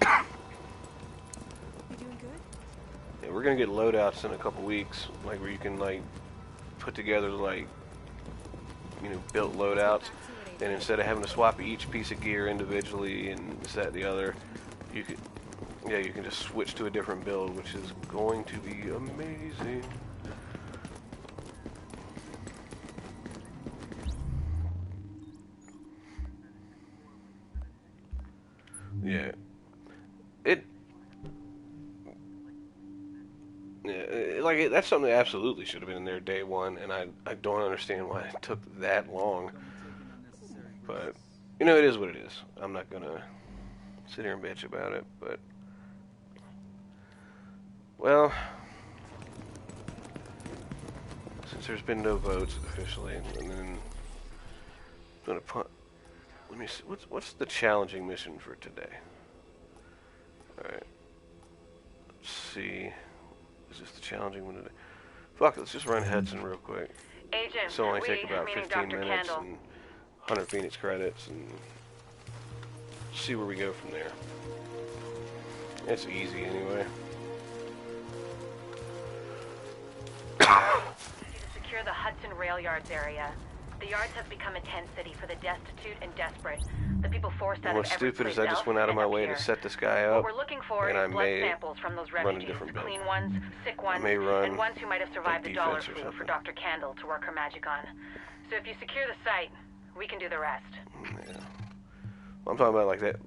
You doing good? Yeah, we're gonna get loadouts in a couple weeks, like where you can like put together like, you know, built loadouts, and instead of having to swap each piece of gear individually and this, that, the other, you could, yeah, you can just switch to a different build, which is going to be amazing. Yeah. Like, that's something that absolutely should have been in there day one, and I don't understand why it took that long. But, you know, it is what it is. I'm not gonna sit here and bitch about it, but... Well... Since there's been no votes officially, and then... I'm gonna put... Let me see, what's the challenging mission for today? Alright. Let's see... Is this the challenging one today? Fuck, let's just run Hudson real quick. Agent, This will only take we, about meaning 15 Dr. minutes Kendall. and 100 Phoenix credits and see where we go from there. It's easy anyway. To secure the Hudson Rail Yards area. The yards have become a tent city for the destitute and desperate. The people forced out And what's of every stupid is place I just else went out of and my up way here. to set this guy What up, we're looking for and is I blood may samples from those run a refugees, different build. clean ones, sick ones, may run and ones who might have survived like the dollar defense or flu for something. Dr. Kendall to work her magic on. So if you secure the site, we can do the rest. Yeah. I'm talking about like that.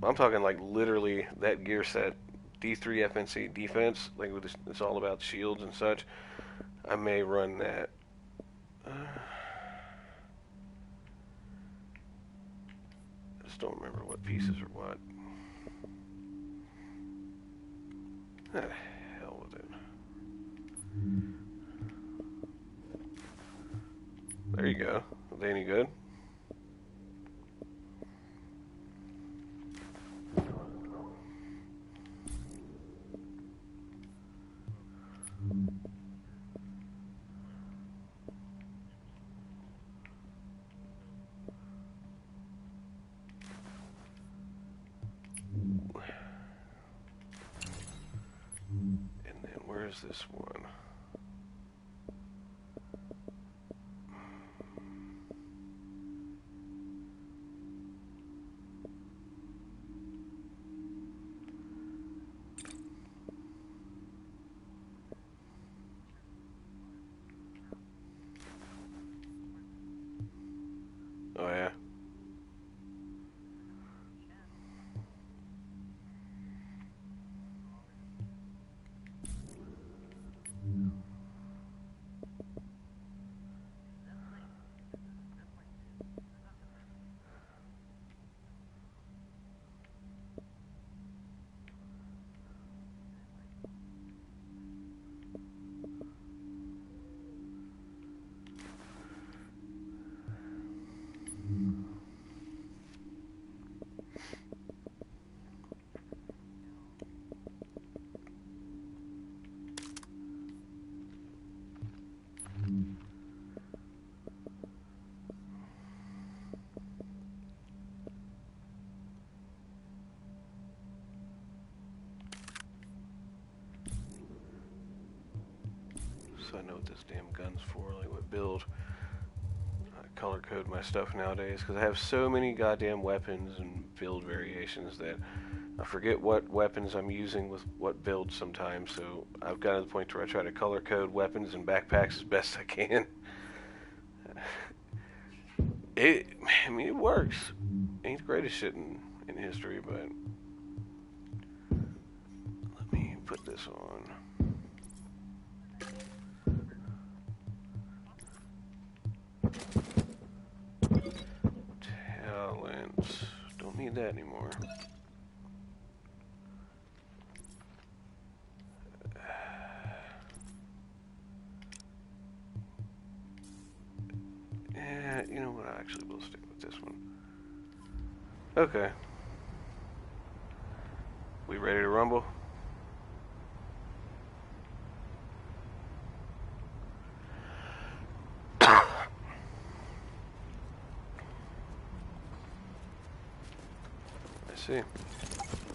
I'm talking like literally that gear set, D3 FNC defense, like with this, it's all about shields and such. I may run that. I just don't remember what pieces are what. Ah, hell with it. There you go. Are they any good? And then where's this one? Oh yeah. So I know what this damn gun's for, like what build. I color code my stuff nowadays because I have so many goddamn weapons and build variations that I forget what weapons I'm using with what build sometimes. So I've gotten to the point where I try to color code weapons and backpacks as best I can. I mean, it works. Ain't the greatest shit in history, but let me put this on. Talents. Don't need that anymore. Yeah, you know what? I actually will stick with this one. Okay. We ready to rumble? See.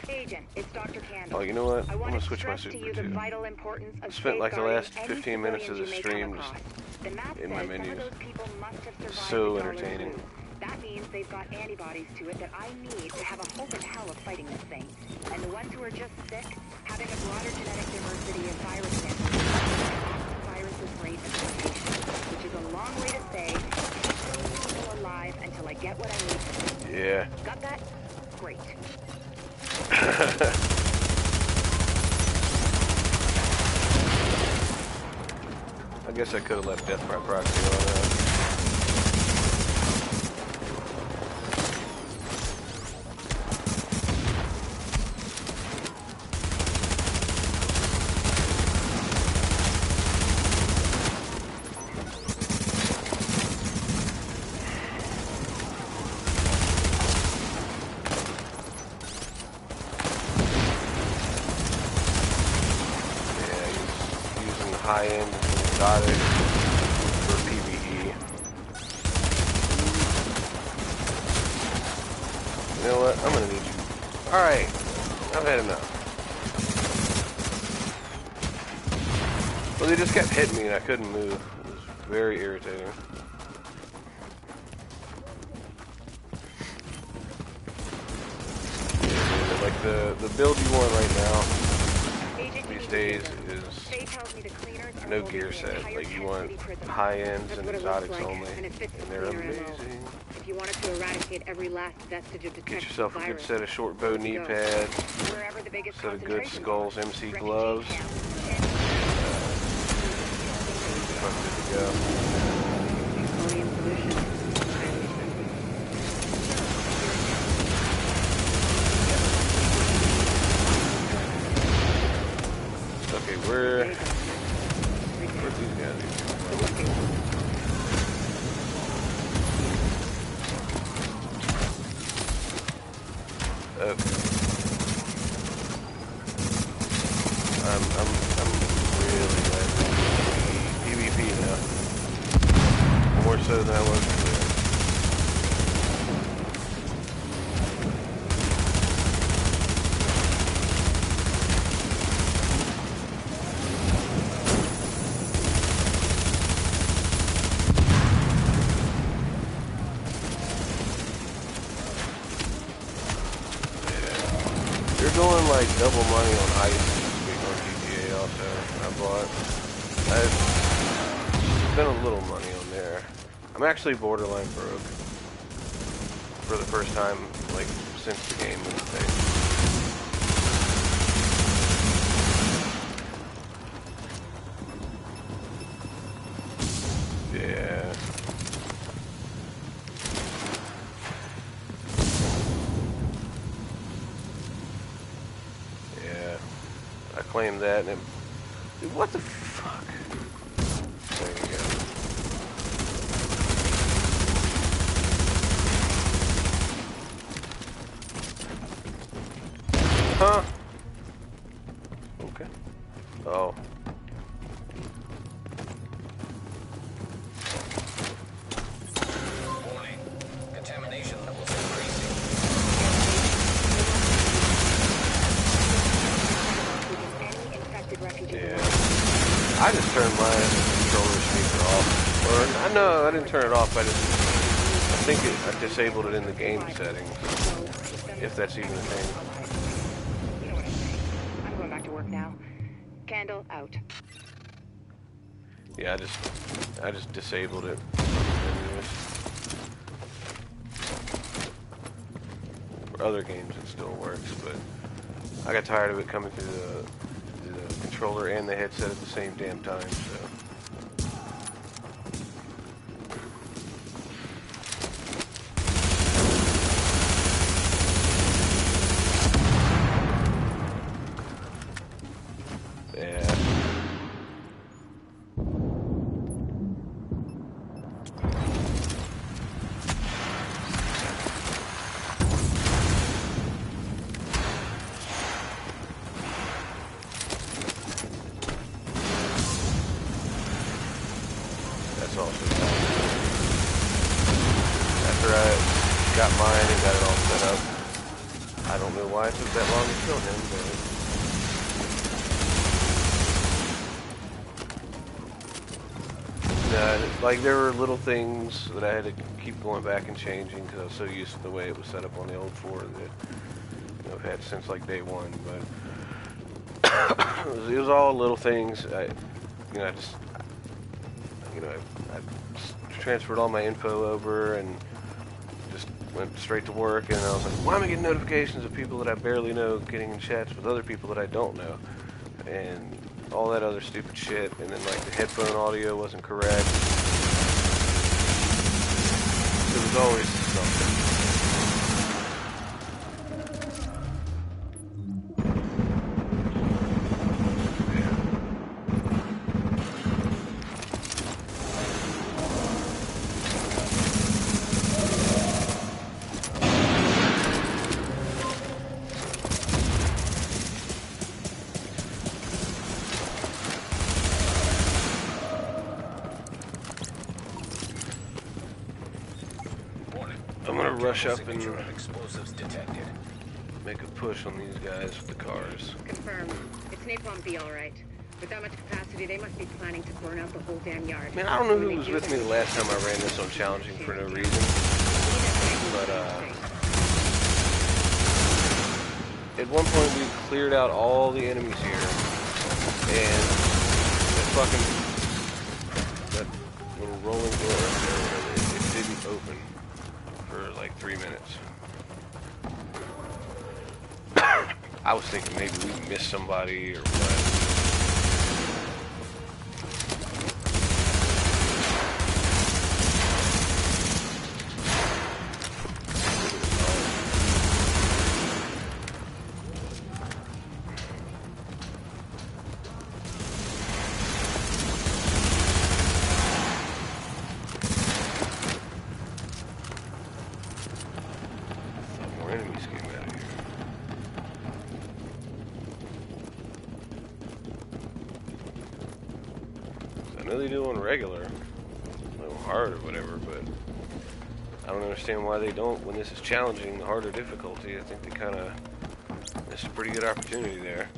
Agent, it's Dr. Candle. Oh, you know what? I I'm want gonna to switch my stress to super you the too. vital importance of Spent like the last safeguarding 15 minutes of the any civilians stream you may come across. The map in my says some menus. of those people must have survived So the Dollar entertaining. Flu. That means they've got antibodies to it that I need to have a hope in hell of fighting this thing. And the ones who are just sick, having a broader genetic diversity of virus samples, the virus's rate of mutation, which is a long way to say, keep those people alive until I get what I need. Yeah. Got that? Great. I guess I could have left death by proxy on that. High-end exotic for PvE. You know what? I'm gonna need you. Alright. I've had enough. Well, they just kept hitting me and I couldn't move. It was very irritating. Like the build you want right now these days is no gear set. Like you want high ends and exotics only, and they're amazing. If you wanted to eradicate every last vestige of Get yourself a good set of short bow knee pads, set of good skulls, MC gloves. I'm good to go. Okay. I'm really glad to be PvP now. More so than I was before. You're going like double money on ice on GTA also. I bought. I've spent a little money on there. I'm actually borderline broke for the first time like since the game was a thing. Yeah. I claimed that and it, dude, what the fuck? There you go. Huh? Okay. Oh. Warning. Contamination levels increasing. Any infected refugees. Yeah. I just turned my controller speaker off. Or, no, I didn't turn it off. I think I disabled it in the game settings. If that's even a thing. You know what I'm saying. I'm going back to work now. Candle out. Yeah, I just disabled it. For other games it still works, but I got tired of it coming through the controller and the headset at the same damn time, so. Yeah. That's also fun. After I got mine and got it all set up, I don't know why it took that long to kill him, but like there were little things that I had to keep going back and changing because I was so used to the way it was set up on the old 4 that I've had since like day one. But it was all little things. I transferred all my info over and just went straight to work. And I was like, why am I getting notifications of people that I barely know getting in chats with other people that I don't know? And all that other stupid shit. And then like the headphone audio wasn't correct. It was always something. I'm gonna rush up and explosives detected. make a push on these guys with the cars. Confirmed. It's Napalm B, all right. With that much capacity, they must be planning to burn out the whole damn yard. Man, I don't know who was with me the last time I ran this on challenging for no reason, but at one point we cleared out all the enemies here, and that little rolling door up there, whatever, it didn't open for like 3 minutes. I was thinking maybe we missed somebody or what. More enemies came out of here. know they do on regular, a little hard or whatever, but I don't understand why they don't when this is challenging, the harder difficulty. I think they kind of, this is a pretty good opportunity there.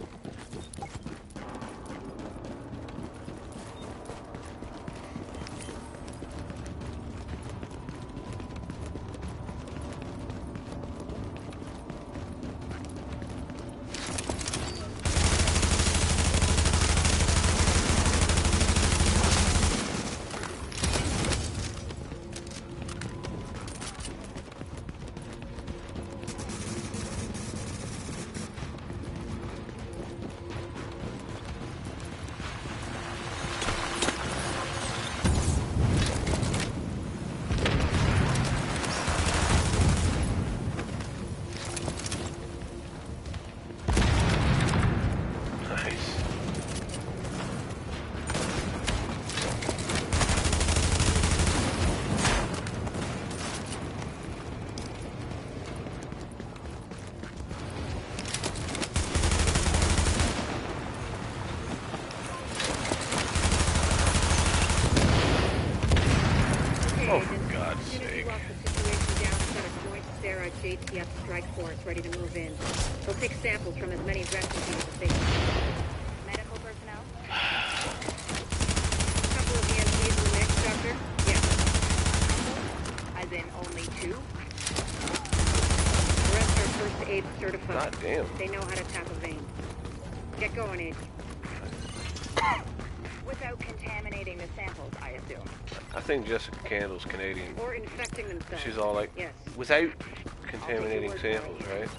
Oh, for God's sake. JTF strike force ready to move in. They'll take samples from as many refugees as they can. Medical personnel? Couple of EMTs in the mix, Doctor? Yes. As in only 2? The rest are first aid certified. God damn. They know how to tap a vein. Get going, Aid. Without contaminating the samples, I assume. I think Jessica Candle's Canadian. Or infecting themselves. She's all like, yes. without contaminating samples, right?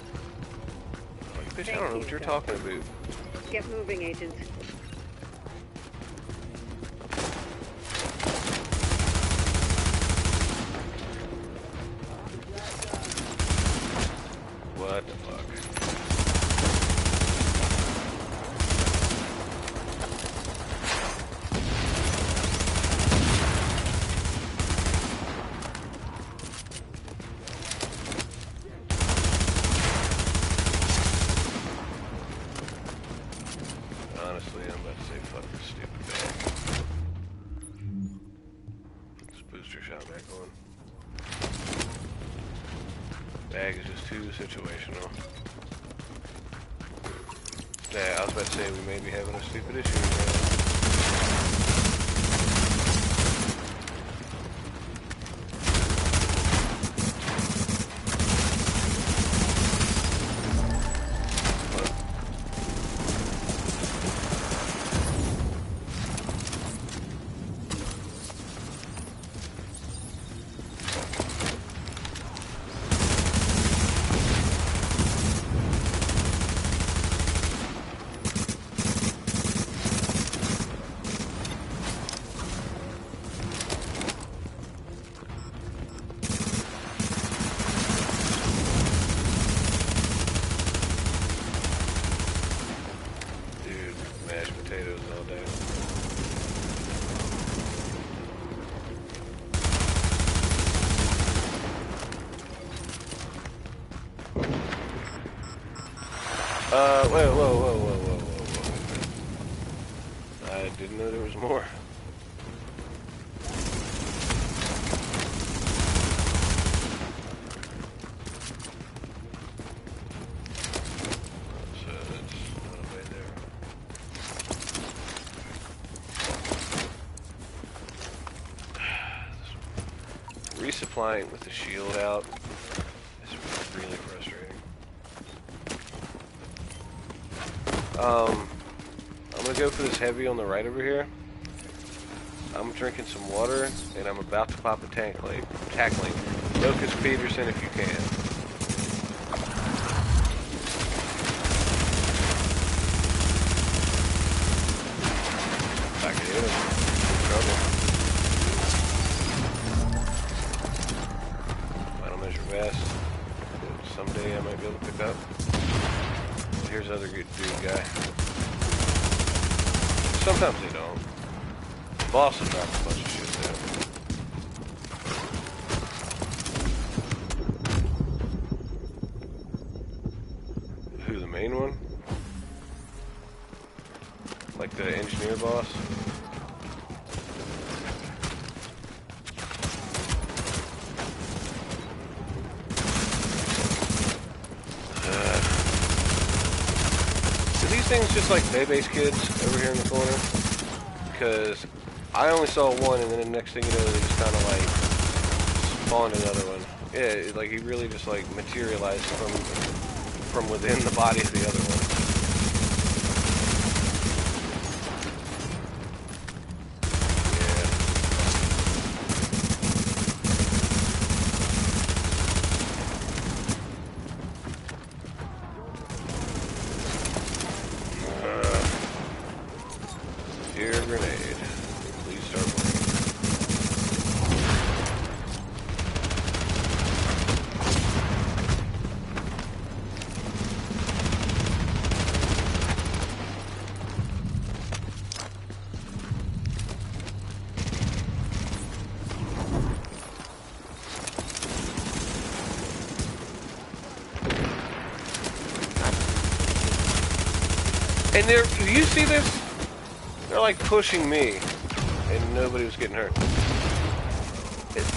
Like, bitch, I don't know what you're talking about. Get moving, Agent. What the fuck? Honestly, I'm about to say fuck this stupid bag. This booster shot back on. Bag is just too situational. Yeah, I was about to say we may be having a stupid issue, man. Whoa. I didn't know there was more. So that's not away there. Resupplying with the shield out is really frustrating. I'm gonna go for this heavy on the right over here. I'm drinking some water, and I'm about to pop a tackling. Locust Peterson if you can. If I can hit him, I'm in trouble. Final measure vest. Someday I might be able to pick up. Here's other good dude guy. Sometimes they don't. The boss will drop a bunch of shit there. Who, the main one? Like the engineer boss? things just like Bebe's kids over here in the corner? Because I only saw one, and then the next thing you know, they just kind of like spawned another one. Yeah, like he really just like materialized from within the body of the other one. Dear grenade, please start working. And there, do you see this? They're like pushing me, and nobody was getting hurt. It's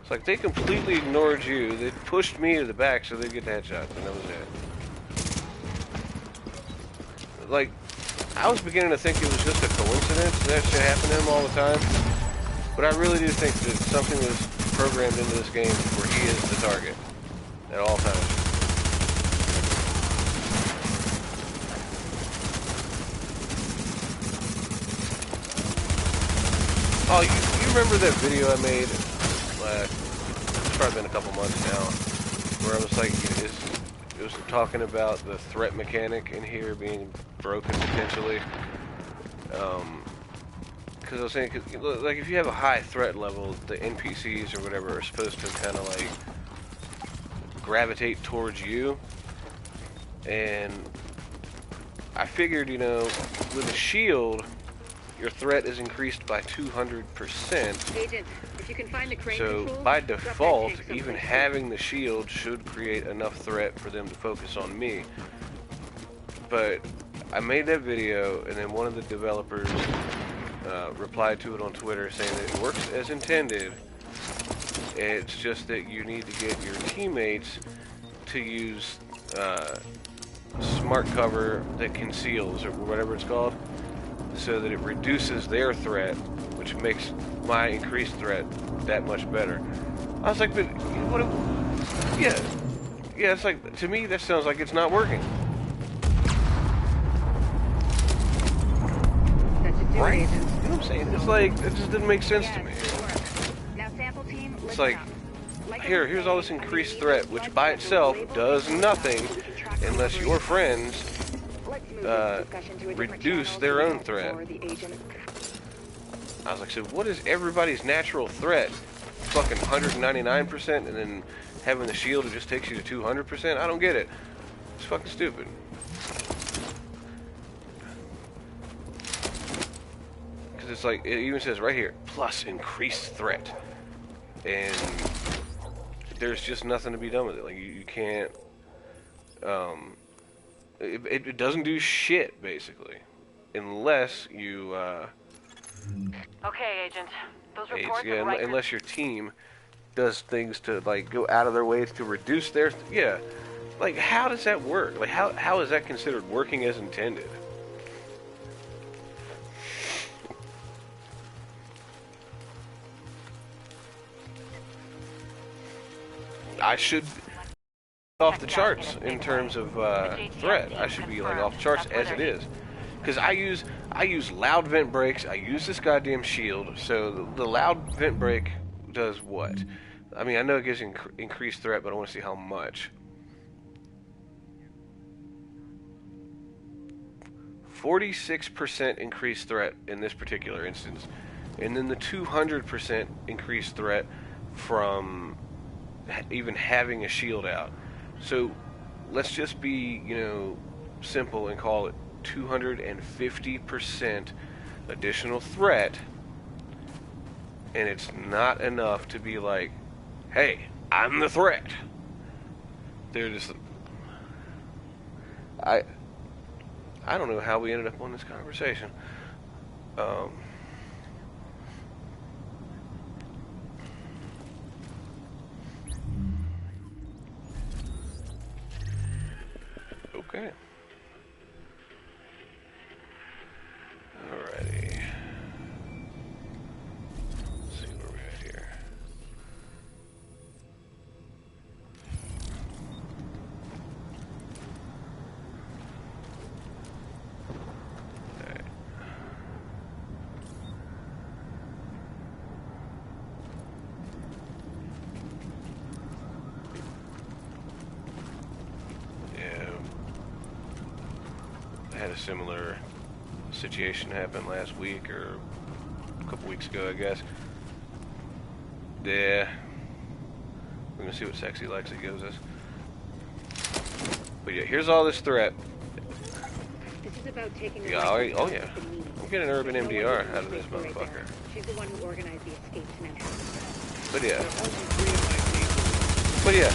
like they completely ignored you. They pushed me to the back so they'd get the headshots, and that was it. Like, I was beginning to think it was just a coincidence that shit happened to him all the time. But I really do think that something was programmed into this game where he is the target at all times. Oh, you remember that video I made? It's probably been a couple months now, where I was like, it was talking about the threat mechanic in here being broken potentially. Because I was saying, like, if you have a high threat level, the NPCs or whatever are supposed to kind of like gravitate towards you. And I figured, you know, with a shield, your threat is increased by 200%. Agent, if you can find the crane So controls, by drop that default, tank even someplace. having the shield should create enough threat for them to focus on me. But I made that video, and then one of the developers replied to it on Twitter saying that it works as intended. It's just that you need to get your teammates to use smart cover that conceals, or whatever it's called, so that it reduces their threat, which makes my increased threat that much better. I was like, but what? Yeah, it's like, to me that sounds like it's not working. That should do it, Right? Agent. You know what I'm saying? It's like, it just didn't make sense to Yeah, me. good work. Now, sample team, It's listen like, up. Like I here's was all this saying, increased underneath threat, those which blood by samples itself labeled does with nothing so we can track unless the your operation. friends Let's move this discussion to a different reduce channel their so we own don't threat. bore the agent. I was like, so what is everybody's natural threat? Fucking 199%, and then having the shield it just takes you to 200%? I don't get it. It's fucking stupid. Because it's like, it even says right here, plus increased threat. And there's just nothing to be done with it. Like, you can't, it doesn't do shit, basically. Unless you, Okay, Agent. Those aids, reports yeah, of Riker's... unless your team does things to, like, go out of their ways to reduce their, yeah. Like, how does that work? Like, how is that considered working as intended? I should off the charts in terms of threat. I should be like off the charts as it is, because I use loud vent brakes. I use this goddamn shield. So the loud vent brake does what? I mean, I know it gives increased threat, but I want to see how much. 46% increased threat in this particular instance, and then the 200% increased threat from even having a shield out. So let's just be, you know, simple and call it 250% additional threat, and it's not enough to be like, hey, I'm the threat. They're just, I don't know how we ended up on this conversation. Okay. Alrighty. Let's see where we're at here. Alright. Yeah. I had a similar situation happened last week or a couple weeks ago, I guess. Yeah. We're gonna see what Sexy Lexi gives us. But yeah, here's all this threat. This is about taking Yeah, oh yeah. I'm getting an urban MDR out of this motherfucker. She's the one who organized the escape to Manhattan. But yeah,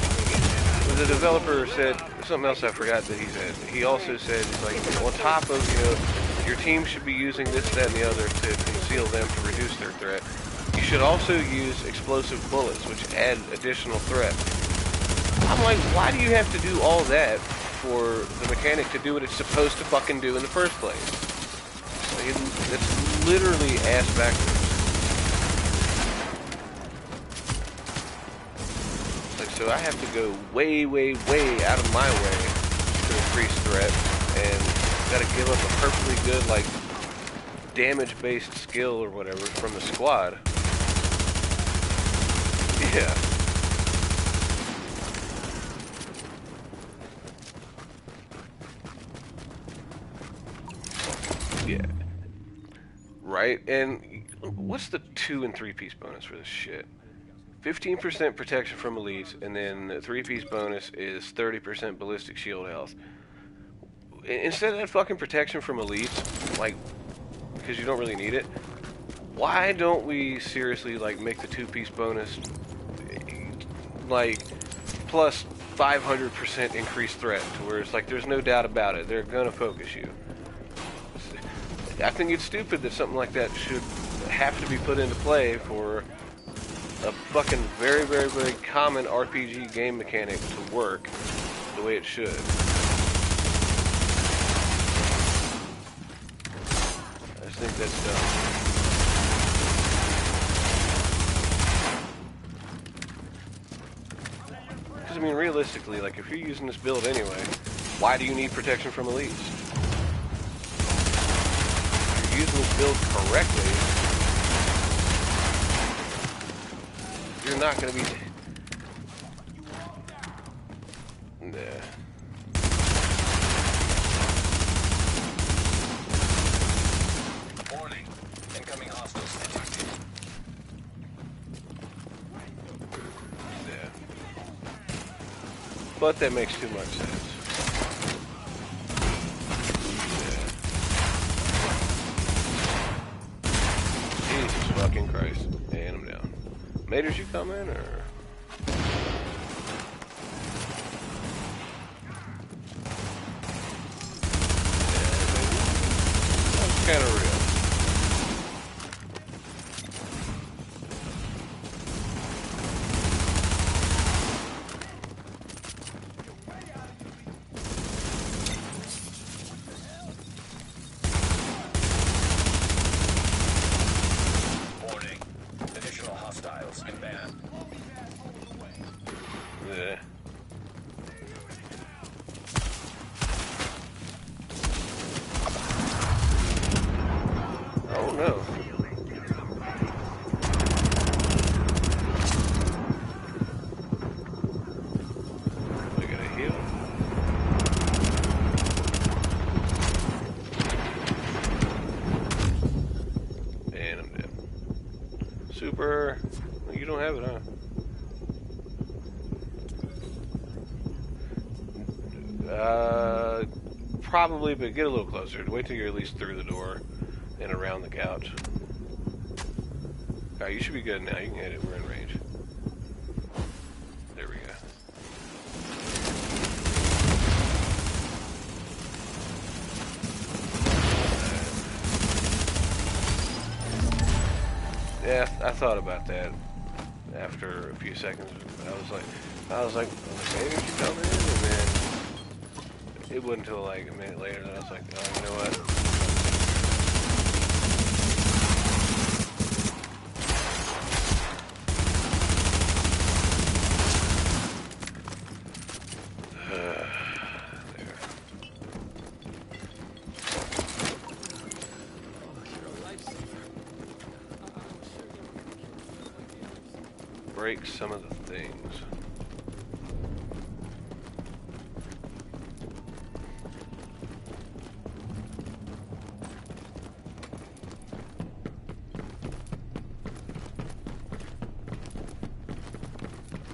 the developer said something else I forgot that he said. He also said, like, on top of, you know, your team should be using this, that, and the other to conceal them to reduce their threat. You should also use explosive bullets, which add additional threat. I'm like, why do you have to do all that for the mechanic to do what it's supposed to fucking do in the first place? Like, it's literally ass backwards. Like, so I have to go way, way, way out of my way to increase threat, and gotta give up a perfectly good, like, damage-based skill or whatever from the squad. Yeah. Yeah. Right? And what's the 2 and 3 piece bonus for this shit? 15% protection from elites, and then the 3-piece bonus is 30% ballistic shield health. Instead of that fucking protection from elites, like, because you don't really need it, why don't we seriously, like, make the 2-piece bonus, like, plus 500% increased threat, to where it's like, there's no doubt about it, they're gonna focus you. I think it's stupid that something like that should have to be put into play for a fucking very, very, very common RPG game mechanic to work the way it should. I just think that's dumb. Because, I mean, realistically, like, if you're using this build anyway, why do you need protection from elites? If you're using this build correctly, you're not going to be... Nah. Warning. Incoming hostiles detected. Yeah. But that makes too much sense. Yeah. Jesus fucking Christ. And I'm down. Maters, you come in, or? That's kind of real. Warning. Additional hostiles inbound. Yeah. Oh no. We gotta heal. And I'm dead. Super. You don't have it, huh? Probably, but get a little closer. Wait till you're at least through the door and around the couch. Alright, you should be good now. You can hit it. We're in range. There we go. Yeah, I thought about that after a few seconds. I was like, maybe she come in, and then It wasn't until like a minute later that I was like, oh, you know what? Break some of the things.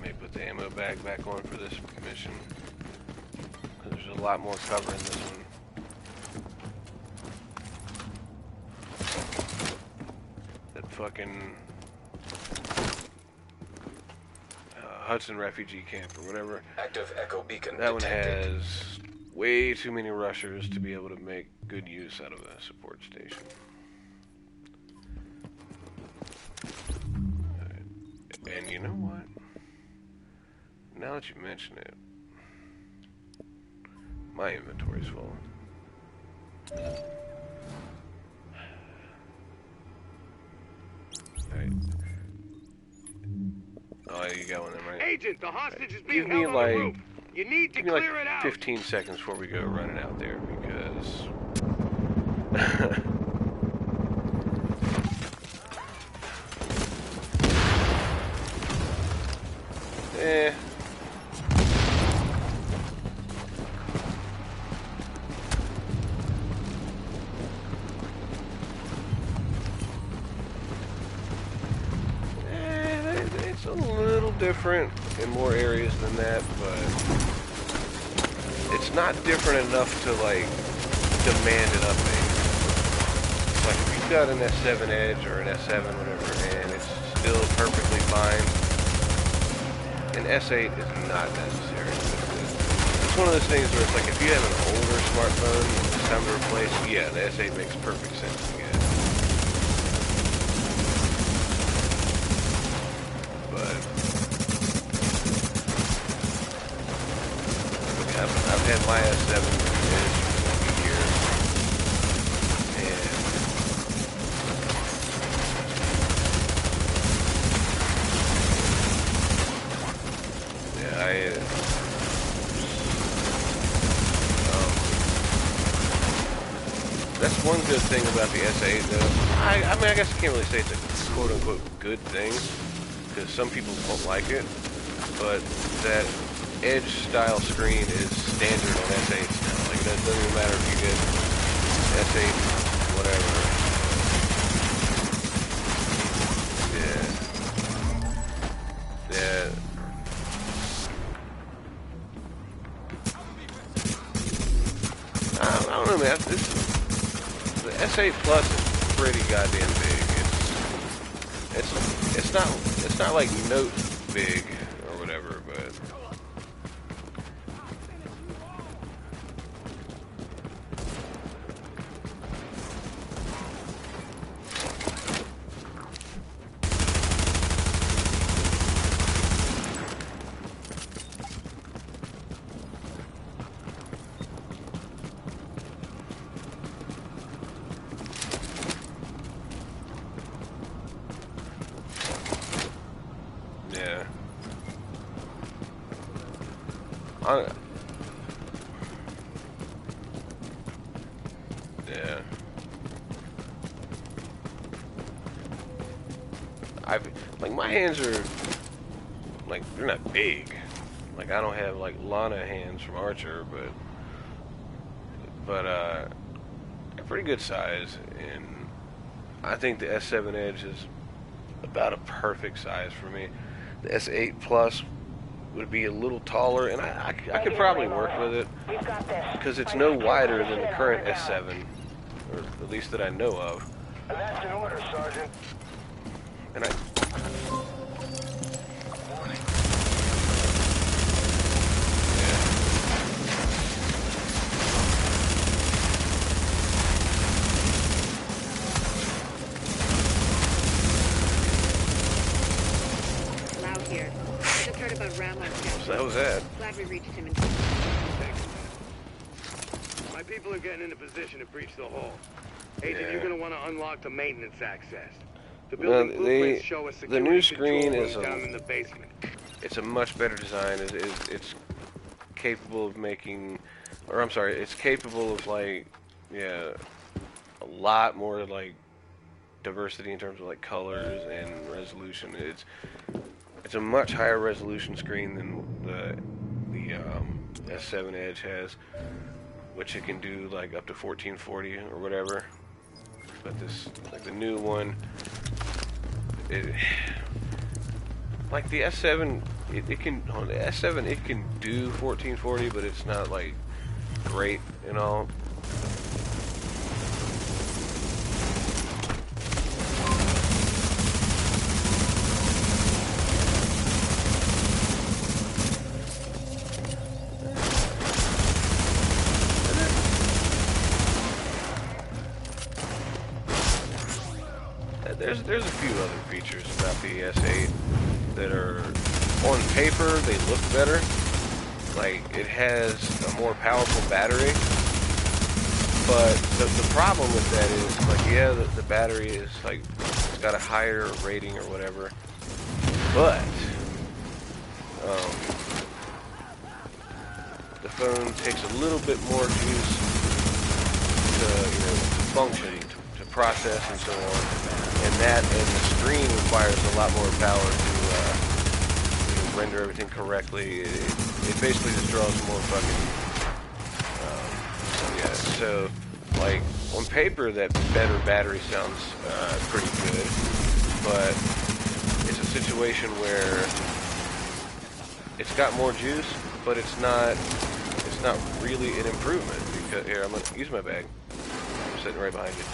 May put the ammo bag back on for this mission, because there's a lot more cover in this one. That fucking Hudson refugee camp or whatever. Active echo beacon That one detected. has way too many rushers to be able to make good use out of a support station. Alright. And you know what? Now that you mention it, my inventory's full. Alright. Oh, you got one there, right? Agent, the hostage is being Give me held on the roof. like, You need to give me like clear it out. 15 seconds before we go running out there, because it's a little different in more areas than that, but it's not different enough to like demand an update. Like if you've got an S7 Edge or an S7 whatever, and it's still perfectly fine, an S8 is not necessary. It's one of those things where it's like if you have an older smartphone and it's time to replace, yeah, the S8 makes perfect sense to get. But I've had my S7 Edge for a few years, and yeah, that's one good thing about the S8 though. I mean, I guess I can't really say it's a quote-unquote good thing, because some people won't like it, but that Edge style screen is standard on S8s now. Like, it doesn't even matter if you get S8 whatever. Yeah. I don't know, man. The S8 Plus is pretty goddamn big. It's not like Note big or whatever, but yeah. Yeah. Like, my hands are, like, they're not big. Like, I don't have, like, Lana hands from Archer, but they're pretty good size, and I think the S7 Edge is about a perfect size for me. The S8 Plus would be a little taller, and I could probably work with it, because it's no wider than the current S7, or at least that I know of. That's an order, Sergeant. And Lau here. I just heard about Ramon's capture. so that was that. Glad we reached him in Thanks, man. people are getting into position to breach the hull. Agent, you're gonna want to unlock the maintenance access. The Well, building blueprints show a security new control screen room is down in the basement. it's a much better design. It's capable of making, or I'm sorry, it's capable of like, yeah, a lot more like diversity in terms of like colors and resolution. It's a much higher resolution screen than the S7 Edge has, which it can do like up to 1440 or whatever. But this, like the new one, like the S7, it can, on the S7 it can do 1440, but it's not like great and all. There's a few other features about the S8 that are, on paper, they look better. Like, it has a more powerful battery, but the problem with that is, like, yeah, the battery is, like, it's got a higher rating or whatever, but, the phone takes a little bit more juice to, you know, to function, to process and so on. And the screen requires a lot more power to render everything correctly. It basically just draws more fucking. Yeah. So, like on paper, that better battery sounds pretty good, but it's a situation where it's got more juice, but it's not really an improvement. Because here, I'm gonna use my bag. I'm sitting right behind you.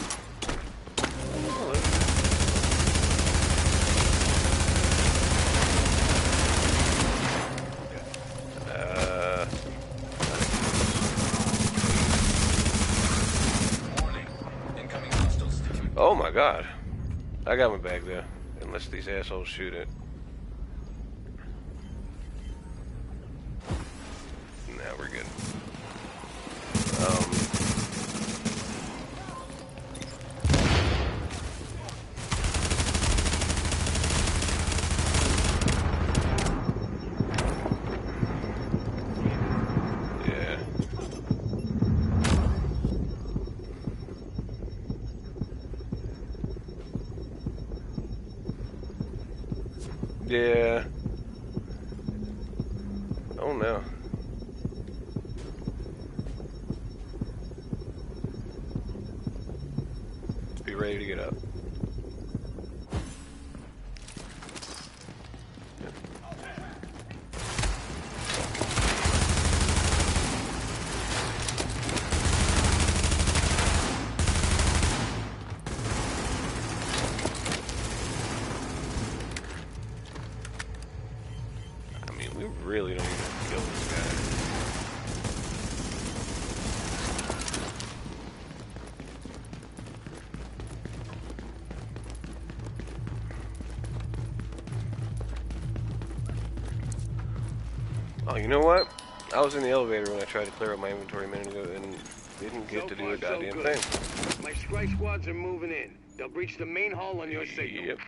Oh my god. I got my bag there. Unless these assholes shoot it. Nah, we're good. Yeah. Oh no. Be ready to get up. Really don't even kill this guy. Oh, you know what? I was in the elevator when I tried to clear up my inventory a minute ago and didn't get to do a goddamn thing. My strike squads are moving in. They'll breach the main hull on your signal. Yep.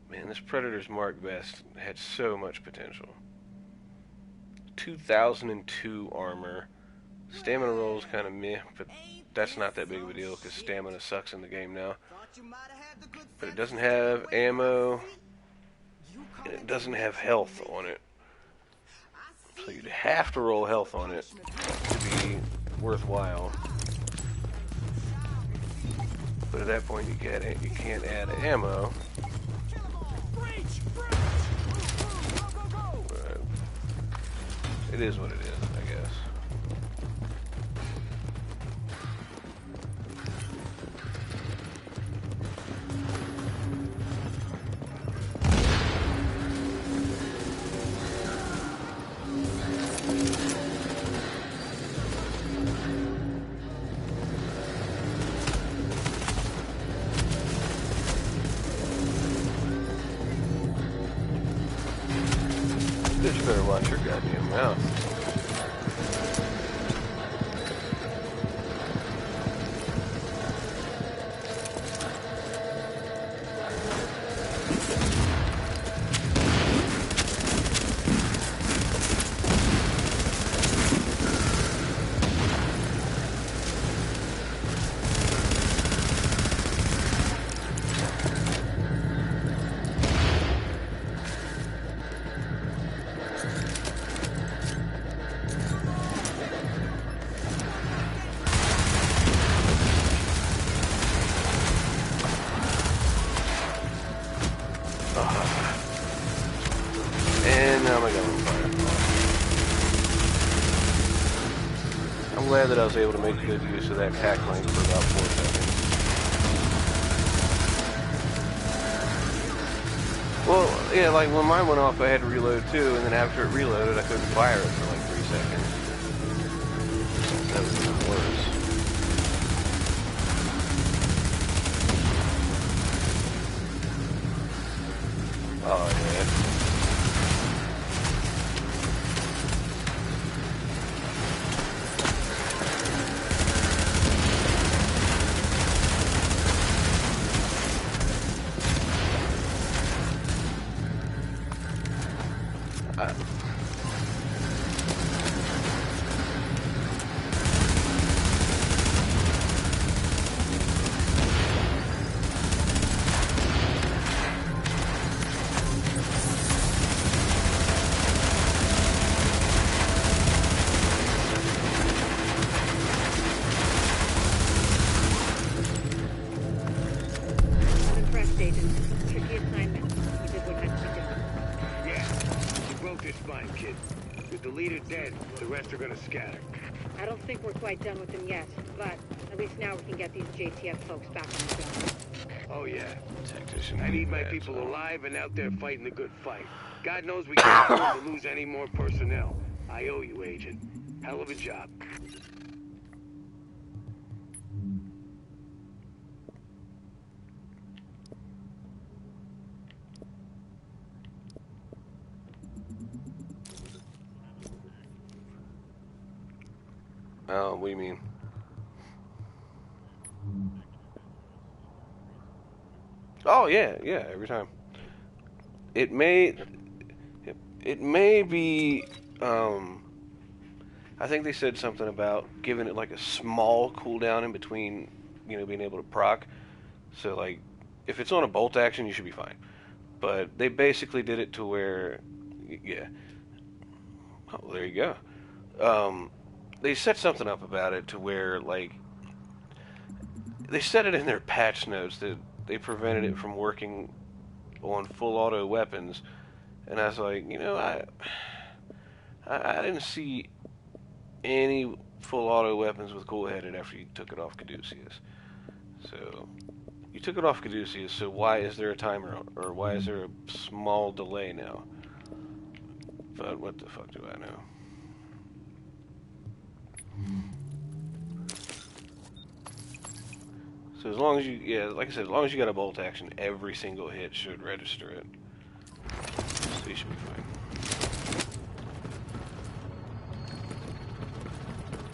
Man, this Predator's Mark Best had so much potential. 2002 armor. Stamina roll is kind of meh, but that's not that big of a deal because stamina sucks in the game now. But it doesn't have ammo, and it doesn't have health on it. So you'd have to roll health on it to be worthwhile. But at that point, you can't add ammo. But it is what it is, I guess. Bitch better watch her goddamn mouth. And now my gun on fire. I'm glad that I was able to make good use of that tackling for about 4 seconds. Well, yeah, like when mine went off, I had to reload too, and then after it reloaded, I couldn't fire it for like 3 seconds. That was even worse. Oh, yeah. I'm impressed, Agent. Tricky assignment. You did what had to be done. Yeah. You broke their spine, kid. With the leader dead, the rest are gonna scatter. I don't think we're quite done with them yet, but at least now we can get these JTF folks back on the job. Oh, yeah. Tactician. I need my people alive and out there fighting the good fight. God knows we can't afford to lose any more personnel. I owe you, Agent. Hell of a job. What do you mean? Oh yeah, yeah. Every time. It may be. I think they said something about giving it like a small cooldown in between, you know, being able to proc. So like, if it's on a bolt action, you should be fine. But they basically did it to where, yeah. Oh, there you go. They set something up about it to where, like, they said it in their patch notes that they prevented it from working on full auto weapons, and I was like, you know, I didn't see any full auto weapons with cool-headed after you took it off Caduceus. So, you took it off Caduceus, so why is there a timer, or why is there a small delay now? But what the fuck do I know? So as long as you, yeah, like I said, as long as you got a bolt action, every single hit should register it. So you should be fine.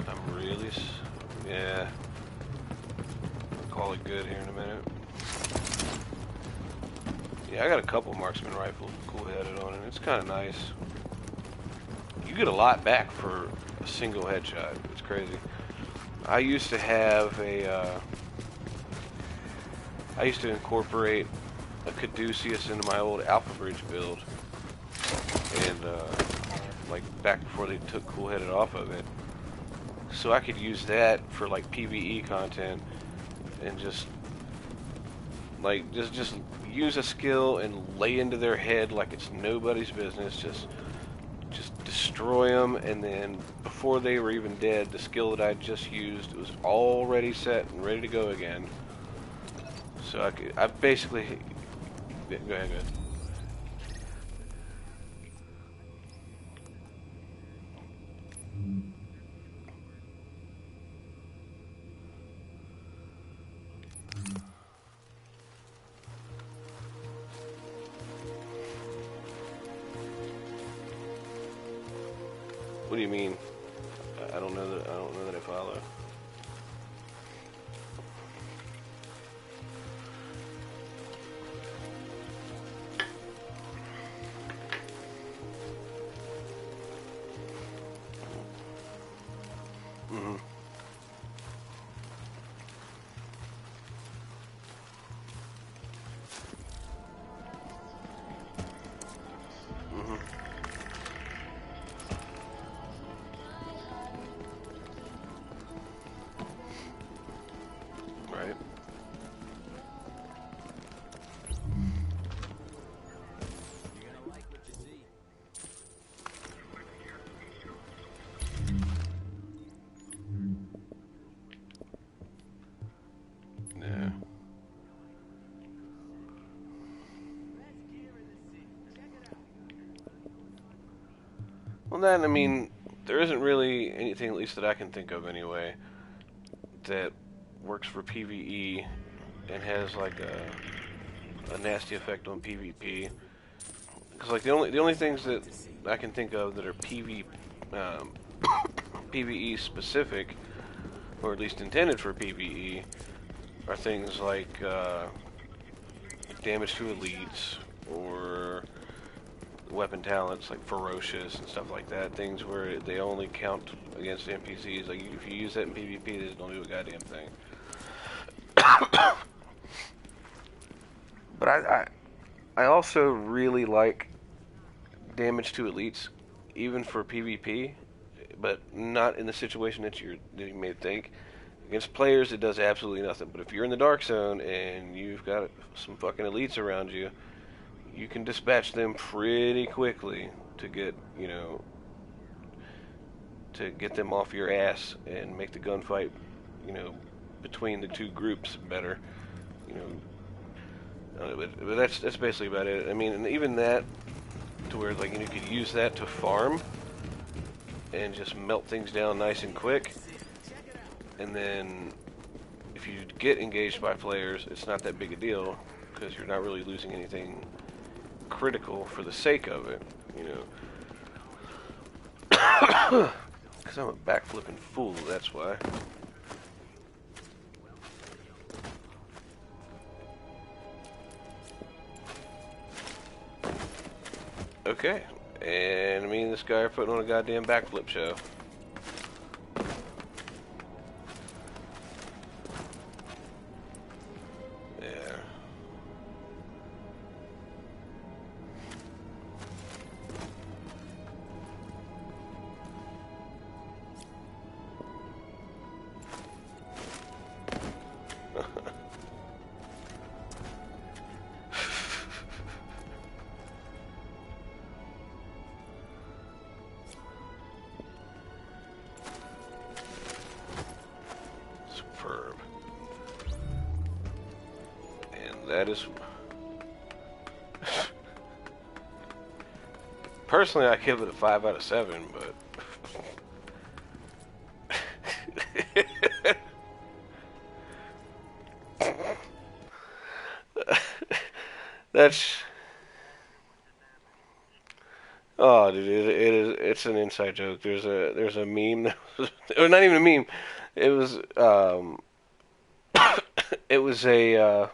I'm really, yeah. I'll call it good here in a minute. Yeah, I got a couple marksman rifles cool-headed on it. It's kind of nice. You get a lot back for a single headshot. It's crazy. I used to have a, I used to incorporate a Caduceus into my old Alpha Bridge build, and like back before they took cool-headed off of it, so I could use that for like PvE content, and just like just use a skill and lay into their head like it's nobody's business, just destroy them, and then before they were even dead, the skill that I just used was already set and ready to go again. So I basically, go ahead, go ahead. do you mean? I don't know that I follow. Mhm. Mhm. Right. Yeah. Well, then, I mean, there isn't really anything, at least that I can think of anyway, that works for PvE and has like a nasty effect on PvP. Because like the only things that I can think of that are PvE specific, or at least intended for PvE, are things like damage to elites or weapon talents like ferocious and stuff like that. Things where they only count against NPCs. Like if you use that in PvP, they just don't do a goddamn thing. But I also really like damage to elites, even for PvP, but not in the situation that you may think. Against players, it does absolutely nothing. But if you're in the Dark Zone and you've got some fucking elites around you, you can dispatch them pretty quickly to get, you know, to get them off your ass and make the gunfight, you know, between the two groups better. You know, but that's basically about it. I mean, and even that, to where like you could use that to farm and just melt things down nice and quick. And then if you get engaged by players, it's not that big a deal because you're not really losing anything critical for the sake of it, you know. Because I'm a backflipping fool, that's why. Okay, and me and this guy are putting on a goddamn backflip show. Yeah. Superb. And that is... Personally, I give it a 5 out of 7, but... That's... Oh, dude, it's an inside joke. There's a meme that was, or not even a meme. It was it was a